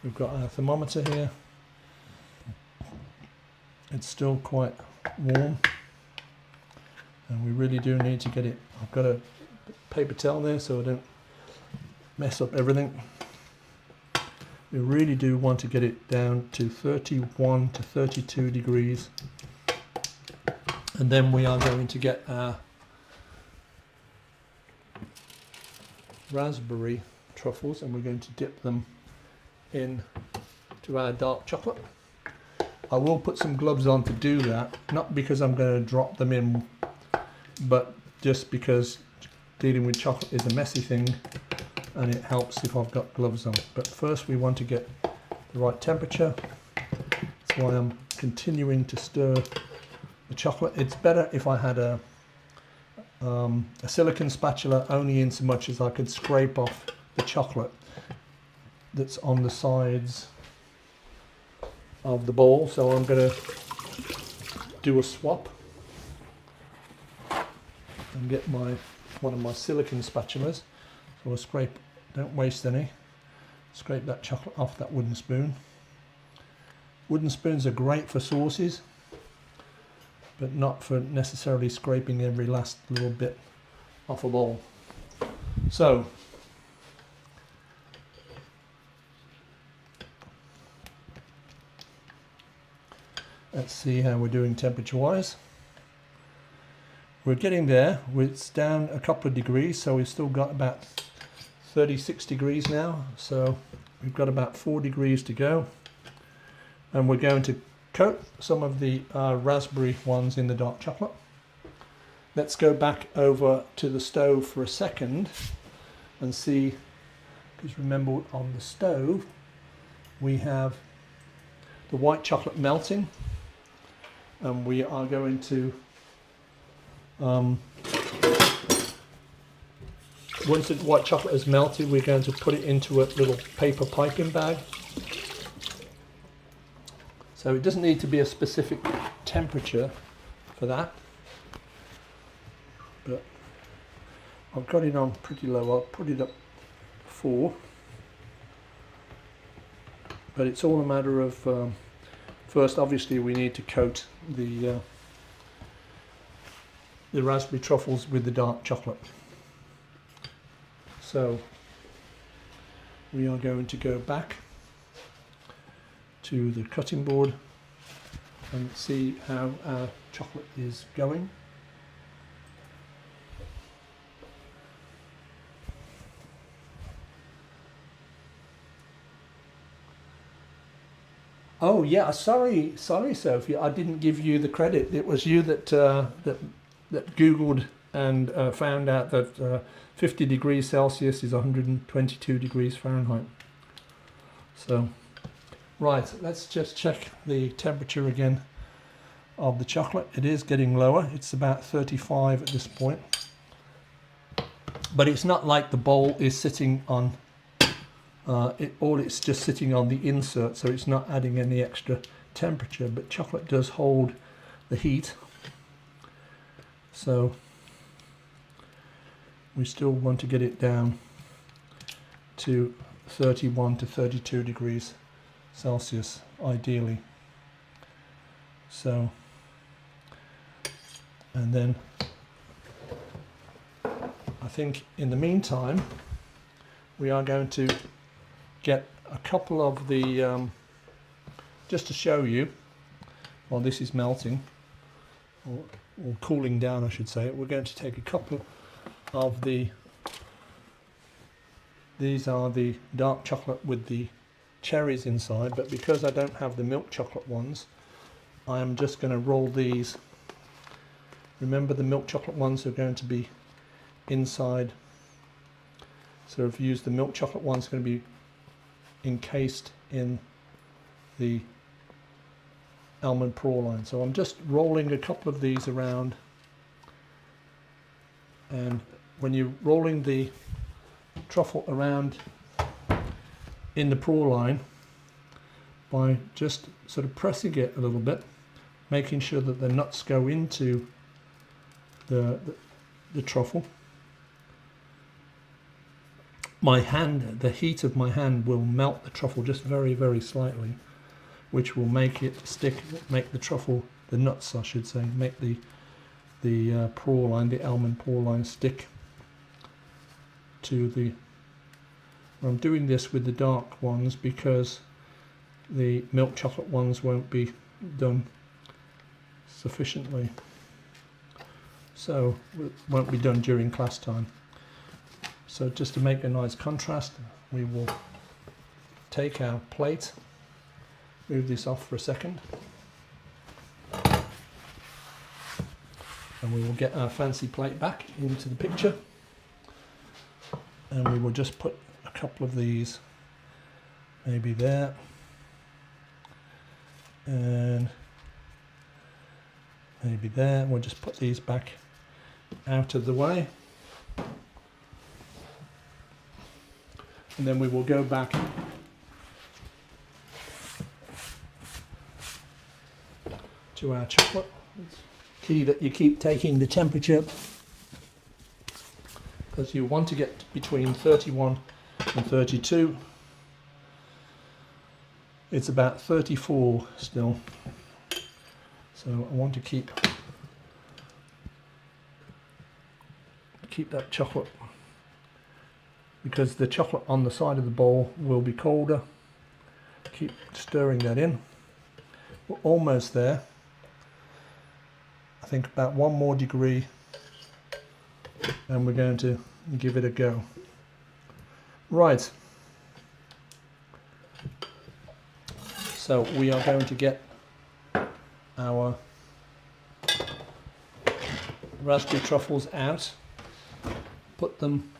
We've got our thermometer here. It's still quite warm, and we really do need to get it. I've got a paper towel there so I don't mess up everything. We really do want to get it down to 31 to 32 degrees, and then we are going to get our raspberry truffles and we're going to dip them in to our dark chocolate. I will put some gloves on to do that, not because I'm going to drop them in, but just because dealing with chocolate is a messy thing and it helps if I've got gloves on. But first we want to get the right temperature. That's why I'm continuing to stir the chocolate. It's better if I had a silicone spatula, only in so much as I could scrape off the chocolate that's on the sides of the bowl. So I'm going to do a swap and get one of my silicone spatulas. So I'll scrape, don't waste any, scrape that chocolate off that wooden spoon. Wooden spoons are great for sauces, but not for necessarily scraping every last little bit off a bowl. So Let's see how we're doing temperature wise. We're getting there. It's down a couple of degrees, so we've still got about 36 degrees now, so we've got about 4 degrees to go, and we're going to coat some of the raspberry ones in the dark chocolate. Let's go back over to the stove for a second and see, because remember on the stove we have the white chocolate melting, and we are going to once the white chocolate is melted, we're going to put it into a little paper piping bag. So it doesn't need to be a specific temperature for that, but I've got it on pretty low. I'll put it up to 4, but it's all a matter of first obviously we need to coat the raspberry truffles with the dark chocolate. So we are going to go back to the cutting board and see how our chocolate is going. Oh yeah, sorry Sophie, I didn't give you the credit. It was you that that Googled and found out that 50 degrees Celsius is 122 degrees Fahrenheit. So, right, let's just check the temperature again of the chocolate. It is getting lower. It's about 35 at this point. But it's not like the bowl is sitting on, it's just sitting on the insert, so it's not adding any extra temperature. But chocolate does hold the heat. So we still want to get it down to 31 to 32 degrees Celsius ideally. So, and then I think in the meantime we are going to get a couple of the just to show you while this is melting, or cooling down I should say, we're going to take a couple of these are the dark chocolate with the cherries inside, but because I don't have the milk chocolate ones, I am just going to roll these. Remember, the milk chocolate ones are going to be inside, so if you use the milk chocolate ones, it's going to be encased in the almond praline. So I'm just rolling a couple of these around, and when you're rolling the truffle around in the praline, by just sort of pressing it a little bit, making sure that the nuts go into the truffle, my hand, the heat of my hand will melt the truffle just very, very slightly, which will make it stick, make the truffle, the nuts I should say, make the praline, the almond praline stick to the. I'm doing this with the dark ones because the milk chocolate ones won't be done sufficiently, so it won't be done during class time. So just to make a nice contrast, we will take our plate, move this off for a second, and we will get our fancy plate back into the picture, and we will just put a couple of these maybe there, and maybe there. We'll just put these back out of the way, and then we will go back to our chocolate. It's key that you keep taking the temperature, because you want to get between 31 and 32. It's about 34 still, so I want to keep that chocolate, because the chocolate on the side of the bowl will be colder. Keep stirring that in. We're almost there. I think about one more degree and we're going to give it a go. Right. So we are going to get our raspberry truffles out, put them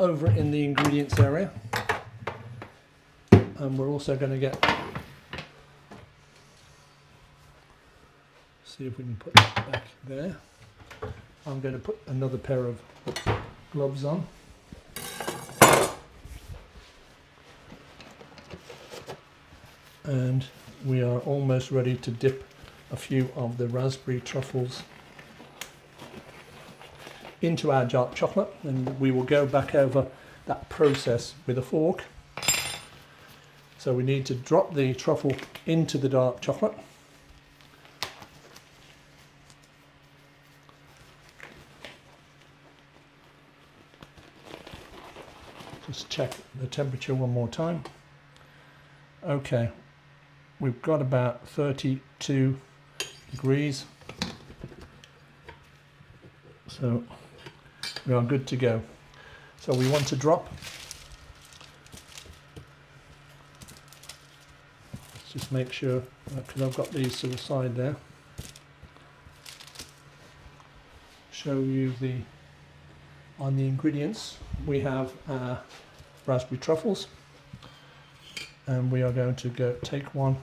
over in the ingredients area, and we're also going to see if we can put that back there. I'm going to put another pair of gloves on. And we are almost ready to dip a few of the raspberry truffles into our dark chocolate, and we will go back over that process with a fork. So we need to drop the truffle into the dark chocolate. Just check the temperature one more time. Okay, we've got about 32 degrees, so we are good to go. So we want to drop, let's just make sure, because I've got these to the side there, show you on the ingredients. We have raspberry truffles, and we are going to take one,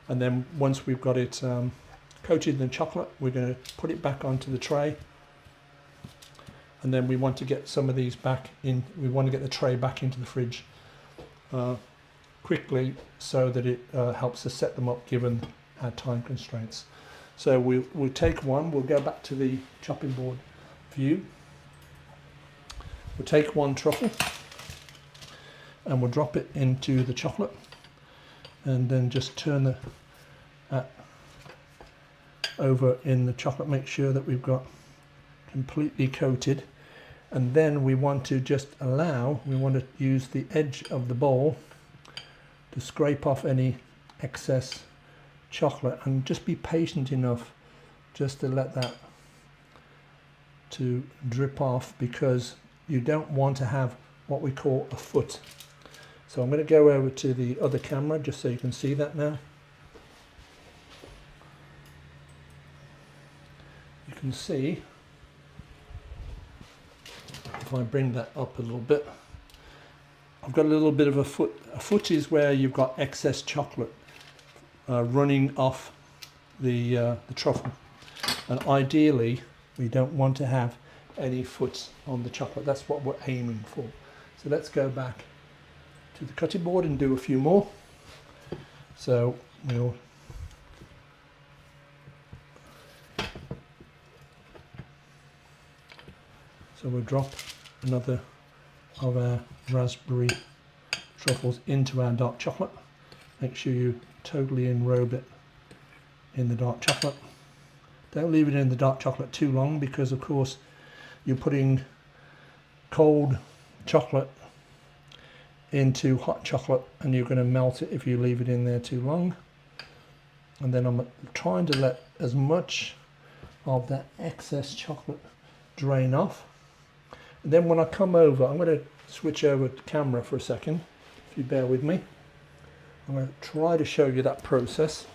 and then once we've got it coated in chocolate, we're going to put it back onto the tray, and then we want to get some of these back in. We want to get the tray back into the fridge quickly, so that it helps us set them up given our time constraints. So we'll take one, we'll go back to the chopping board view. We'll take one truffle and we'll drop it into the chocolate, and then just turn that over in the chocolate. Make sure that we've got completely coated, and then we want to use the edge of the bowl to scrape off any excess chocolate, and just be patient enough just to let that to drip off, because you don't want to have what we call a foot. So I'm going to go over to the other camera just so you can see that now. You can see, if I bring that up a little bit, I've got a little bit of a foot. A foot is where you've got excess chocolate running off the truffle, and ideally we don't want to have any foots on the chocolate. That's what we're aiming for. So let's go back to the cutting board and do a few more. So we'll drop another of our raspberry truffles into our dark chocolate. Make sure you totally enrobe it in the dark chocolate. Don't leave it in the dark chocolate too long, because of course you're putting cold chocolate into hot chocolate and you're going to melt it if you leave it in there too long. And then I'm trying to let as much of that excess chocolate drain off. And then when I come over, I'm going to switch over to camera for a second, if you bear with me. I'm going to try to show you that process.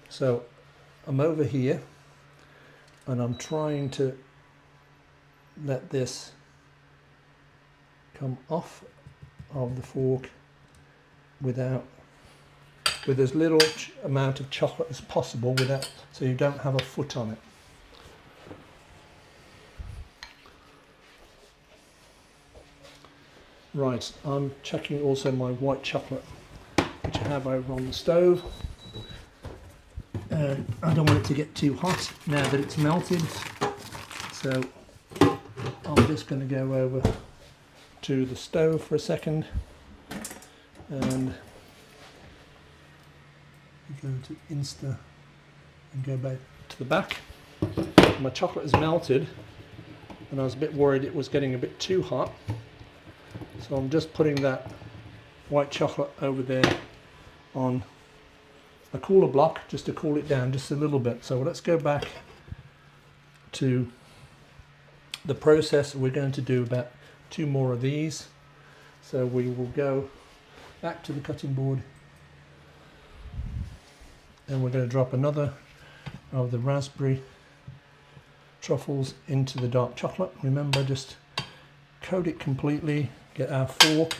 So I'm over here and I'm trying to let this come off of the fork with as little amount of chocolate as possible, so you don't have a foot on it. Right, I'm checking also my white chocolate, which I have over on the stove. I don't want it to get too hot now that it's melted, so I'm just going to go over to the stove for a second, and go to Insta and go back to the back. My chocolate is melted, and I was a bit worried it was getting a bit too hot. So I'm just putting that white chocolate over there on a cooler block just to cool it down just a little bit. So let's go back to the process. We're going to do about 2 more of these. So we will go back to the cutting board and we're going to drop another of the raspberry truffles into the dark chocolate. Remember, just coat it completely, get our fork,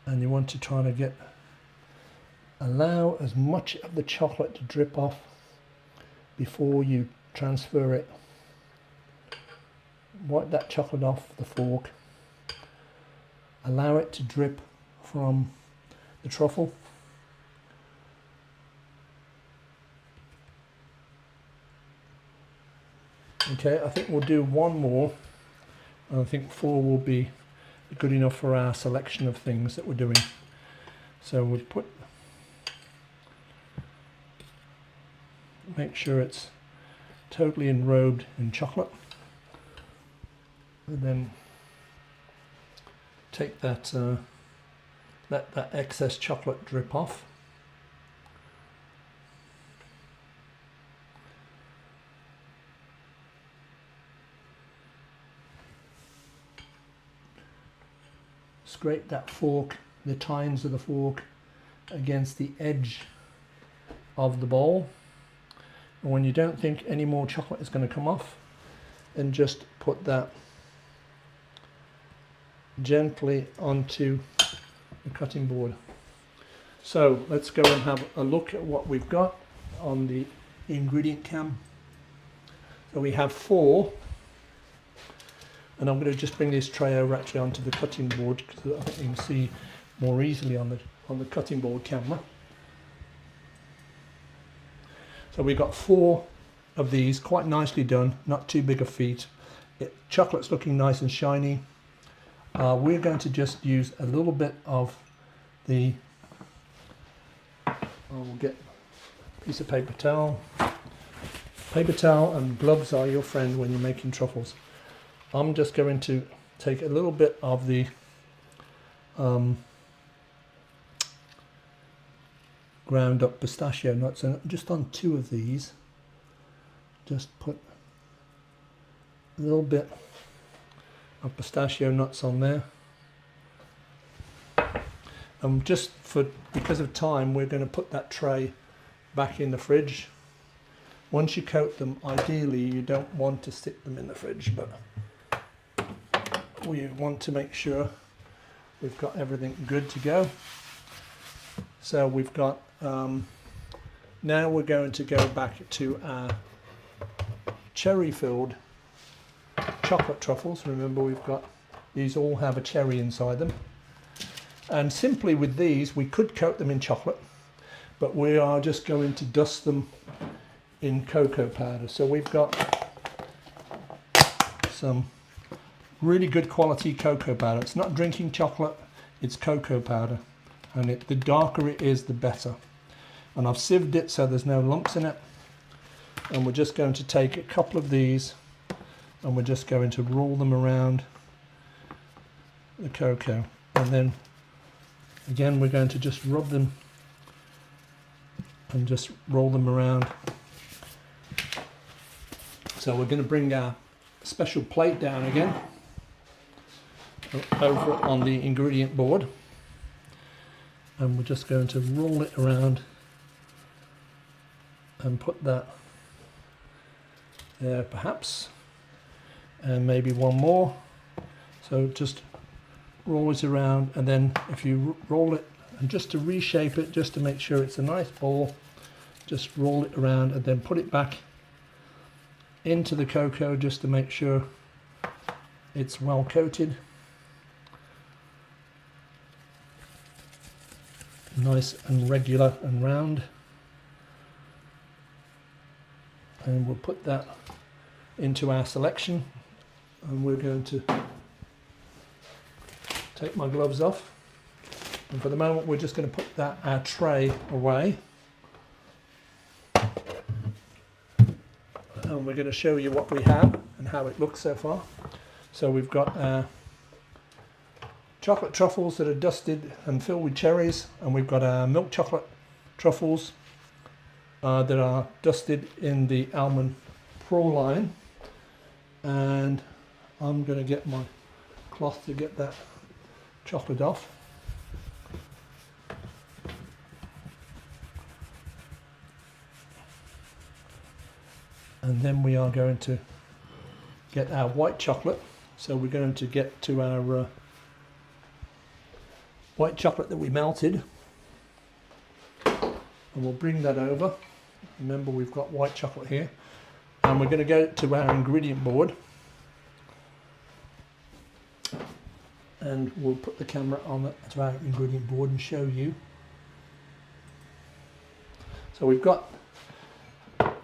and you want to try to allow as much of the chocolate to drip off before you transfer it. Wipe that chocolate off the fork, allow it to drip from the truffle. Okay, I think we'll do 1 more. I think 4 will be good enough for our selection of things that we're doing. So we'll make sure it's totally enrobed in chocolate, and then take that let that excess chocolate drip off. Scrape that fork, the tines of the fork, against the edge of the bowl, and when you don't think any more chocolate is going to come off, then just put that gently onto the cutting board. So let's go and have a look at what we've got on the ingredient cam. So we have 4, and I'm going to just bring this tray over actually onto the cutting board because I think you can see more easily on the cutting board camera. So we've got 4 of these, quite nicely done, not too big a feat. Chocolate's looking nice and shiny. We're going to just use a little bit of the, I'll get a piece of paper towel. Paper towel and gloves are your friend when you're making truffles. I'm just going to take a little bit of the ground up pistachio nuts, and just on 2 of these, just put a little bit of pistachio nuts on there. And just because of time, we're going to put that tray back in the fridge. Once you coat them, ideally you don't want to stick them in the fridge, but we want to make sure we've got everything good to go. So we've got now we're going to go back to our cherry filled chocolate truffles. Remember, we've got these, all have a cherry inside them, and simply with these we could coat them in chocolate, but we are just going to dust them in cocoa powder. So we've got some really good quality cocoa powder. It's not drinking chocolate, it's cocoa powder, and the darker it is, the better. And I've sieved it so there's no lumps in it, and we're just going to take a couple of these and we're just going to roll them around the cocoa, and then again we're going to just rub them and just roll them around. So we're going to bring our special plate down again over on the ingredient board, and we're just going to roll it around and put that there perhaps, and maybe 1 more. So just roll it around, and then if you roll it, and just to reshape it, just to make sure it's a nice ball, just roll it around and then put it back into the cocoa just to make sure it's well coated. Nice and regular and round. And we'll put that into our selection, and we're going to take my gloves off, and for the moment we're just going to put our tray away. and we're going to show you what we have and how it looks so far. So we've got chocolate truffles that are dusted and filled with cherries, and we've got milk chocolate truffles that are dusted in the almond praline. And I'm going to get my cloth to get that chocolate off. And then we are going to get our white chocolate. So we're going to get to our white chocolate that we melted, and we'll bring that over. Remember, we've got white chocolate here, and we're going to go to our ingredient board, and we'll put the camera on to our ingredient board and show you. So we've got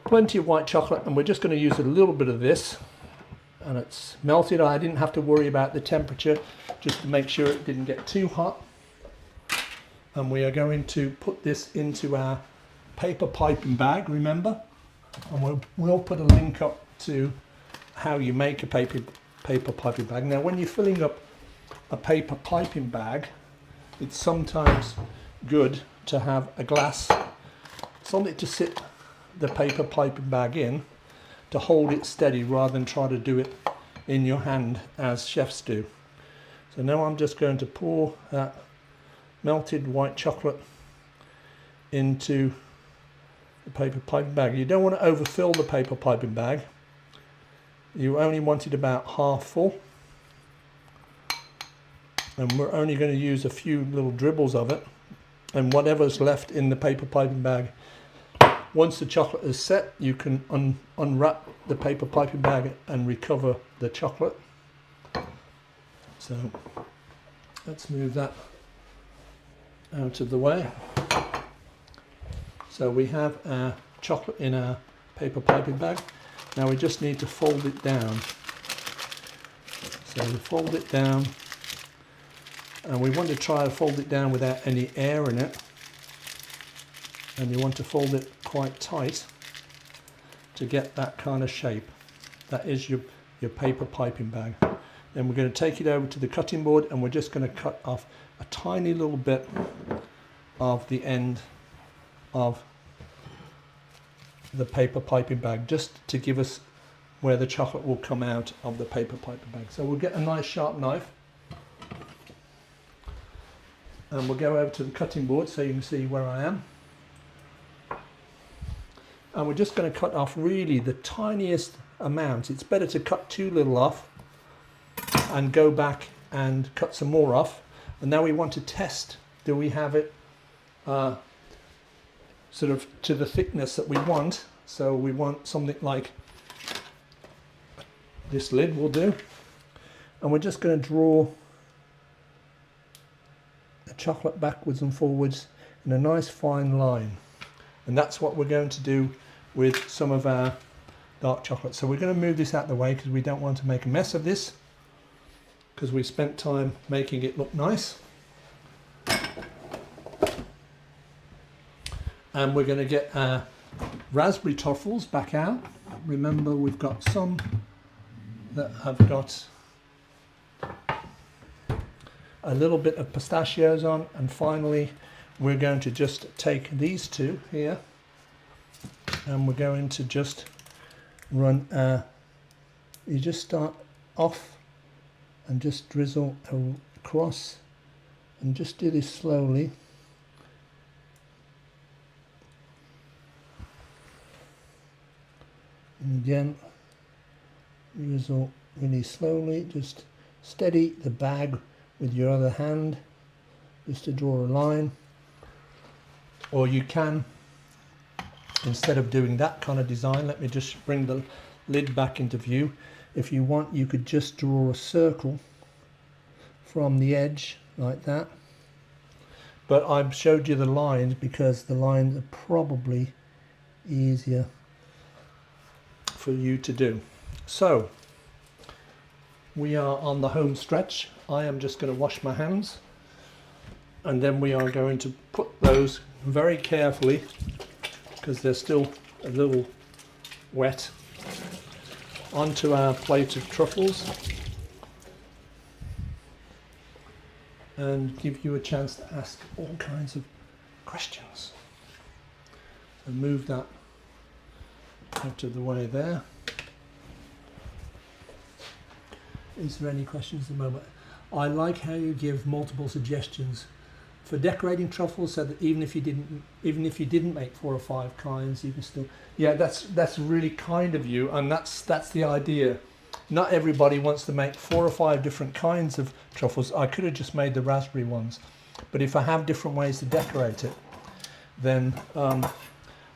plenty of white chocolate, and we're just going to use a little bit of this, and it's melted. I didn't have to worry about the temperature, just to make sure it didn't get too hot. And we are going to put this into our paper piping bag, remember, and we'll put a link up to how you make a paper piping bag. Now, when you're filling up a paper piping bag, it's sometimes good to have a glass, something to sit the paper piping bag in, to hold it steady rather than try to do it in your hand as chefs do. So now I'm just going to pour that melted white chocolate into the paper piping bag. You don't want to overfill the paper piping bag. You only want it about half full, and we're only going to use a few little dribbles of it, and whatever's left in the paper piping bag. Once the chocolate is set, you can unwrap the paper piping bag and recover the chocolate. So let's move that out of the way. So we have our chocolate in our paper piping bag. Now we just need to fold it down. So we fold it down, and we want to try to fold it down without any air in it. And you want to fold it quite tight to get that kind of shape. That is your paper piping bag. Then we're going to take it over to the cutting board, and we're just going to cut off a tiny little bit of the end of the paper piping bag, just to give us where the chocolate will come out of the paper piping bag. So we'll get a nice sharp knife, and we'll go over to the cutting board so you can see where I am. And we're just going to cut off really the tiniest amount. It's better to cut too little off and go back and cut some more off. And now we want to test, do we have it sort of to the thickness that we want. So we want something like this lid will do. And we're just going to draw the chocolate backwards and forwards in a nice fine line. And that's what we're going to do with some of our dark chocolate. So we're going to move this out of the way because we don't want to make a mess of this, because we spent time making it look nice. And we're going to get our raspberry truffles back out. Remember, we've got some that have got a little bit of pistachios on, and finally we're going to just take these two here, and we're going to just run you just start off and just drizzle across, and just do this slowly. And again, drizzle really slowly, just steady the bag with your other hand just to draw a line. Or you can, instead of doing that kind of design, let me just bring the lid back into view. If you want, you could just draw a circle from the edge like that. But I've showed you the lines because the lines are probably easier for you to do. So we are on the home stretch. I am just going to wash my hands, and then we are going to put those very carefully, because they're still a little wet, onto our plate of truffles and give you a chance to ask all kinds of questions. So move that out of the way there. Is there any questions at the moment? I like how you give multiple suggestions for decorating truffles, so that even if you didn't make 4 or 5 kinds, you can still. Yeah, that's really kind of you, and that's the idea. Not everybody wants to make 4 or 5 different kinds of truffles. I could have just made the raspberry ones, but if I have different ways to decorate it, then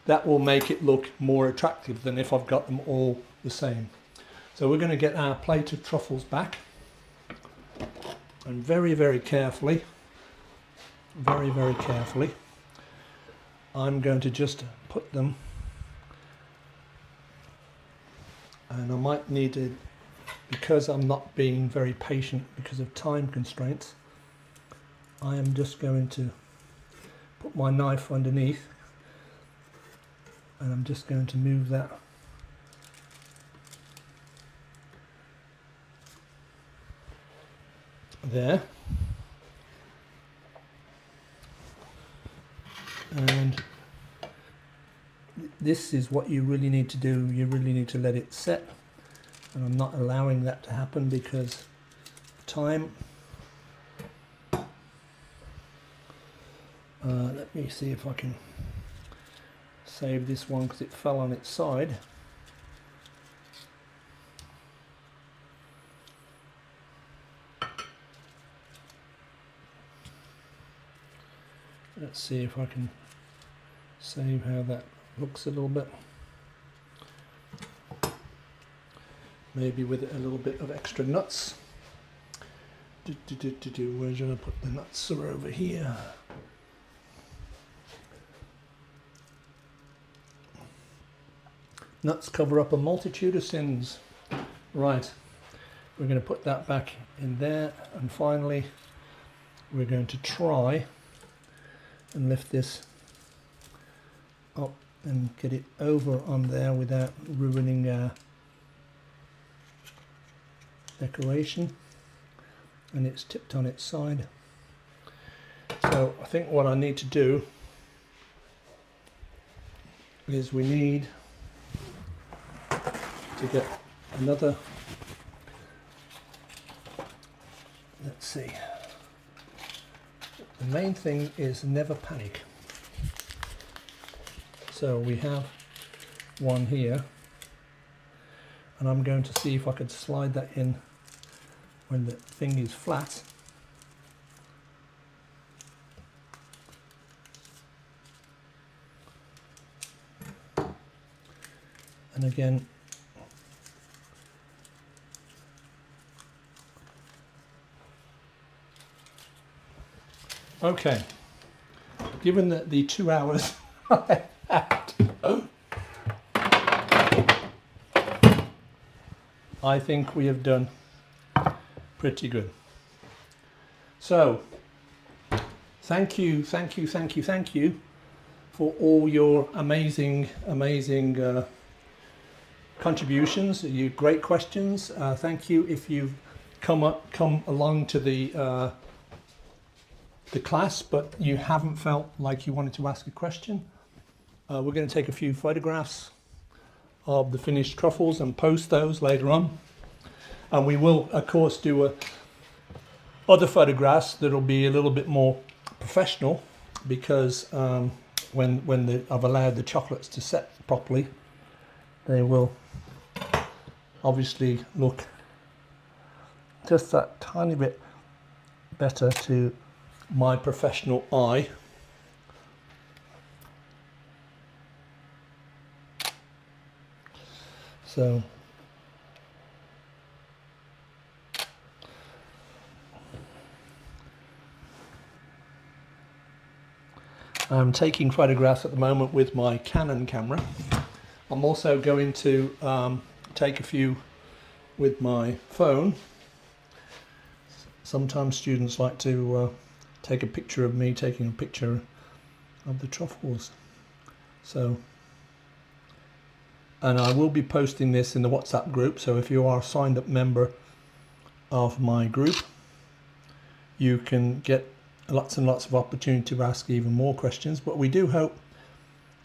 that will make it look more attractive than if I've got them all the same. So we're going to get our plate of truffles back, and very, very carefully, I'm going to just put them, and I might need to, because I'm not being very patient because of time constraints, I am just going to put my knife underneath, and I'm just going to move that there, and this is what you really need to do. You really need to let it set, and I'm not allowing that to happen because of time. Let me see if I can save this one because it fell on its side. Let's see if I can save how that looks a little bit. Maybe with a little bit of extra nuts. Where should I put the nuts? Are over here. Nuts cover up a multitude of sins. Right, we're going to put that back in there, and finally we're going to try and lift this up and get it over on there without ruining our decoration, and it's tipped on its side. So I think what I need to do is we need to get another, let's see, the main thing is never panic. So we have one here, and I'm going to see if I could slide that in when the thing is flat. And again, okay, given that the 2 hours I had, I think we have done pretty good. So thank you for all your amazing contributions, your great questions. Thank you if you've come along to the class but you haven't felt like you wanted to ask a question. We're going to take a few photographs of the finished truffles and post those later on, and we will of course do other photographs that'll be a little bit more professional, because when I've allowed the chocolates to set properly, they will obviously look just that tiny bit better to my professional eye. So I'm taking photographs at the moment with my Canon camera. I'm also going to take a few with my phone. Sometimes students like to take a picture of me taking a picture of the truffles. So and I will be posting this in the WhatsApp group, so if you are a signed up member of my group, you can get lots and lots of opportunity to ask even more questions. But we do hope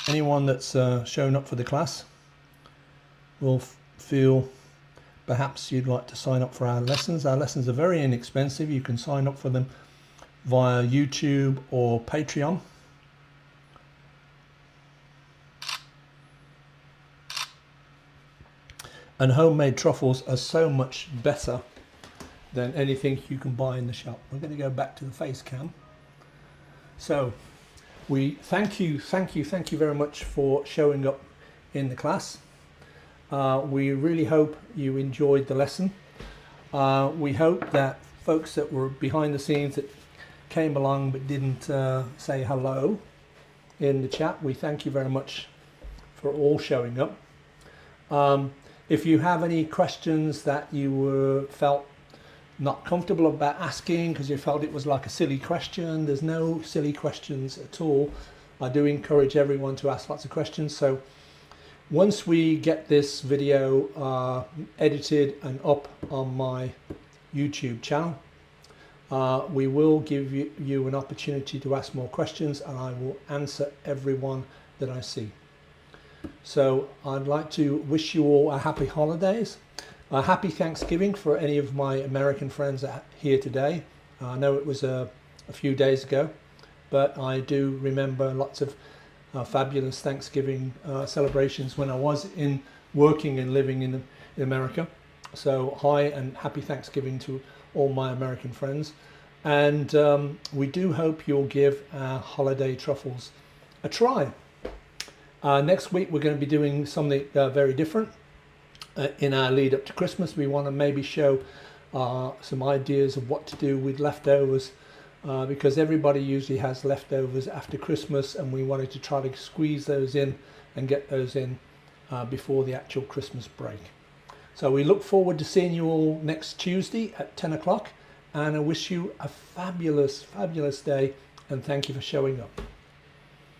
anyone that's shown up for the class will feel perhaps you'd like to sign up for our lessons. Our lessons are very inexpensive. You can sign up for them via YouTube or Patreon. And homemade truffles are so much better than anything you can buy in the shop. We're going to go back to the face cam. So we thank you very much for showing up in the class. We really hope you enjoyed the lesson. We hope that folks that were behind the scenes that came along but didn't say hello in the chat, we thank you very much for all showing up. If you have any questions that you felt not comfortable about asking because you felt it was like a silly question, there's no silly questions at all. I do encourage everyone to ask lots of questions. So once we get this video edited and up on my YouTube channel, we will give you an opportunity to ask more questions, and I will answer everyone that I see. So I'd like to wish you all a happy holidays, a happy Thanksgiving for any of my American friends that are here today. I know it was a few days ago, but I do remember lots of fabulous Thanksgiving celebrations when I was working and living in America. So hi and happy Thanksgiving to all my American friends. And we do hope you'll give our holiday truffles a try. Next week we're going to be doing something very different. In our lead up to Christmas, we want to maybe show some ideas of what to do with leftovers, because everybody usually has leftovers after Christmas, and we wanted to try to squeeze those in and get those in before the actual Christmas break. So we look forward to seeing you all next Tuesday at 10 o'clock, and I wish you a fabulous day, and thank you for showing up.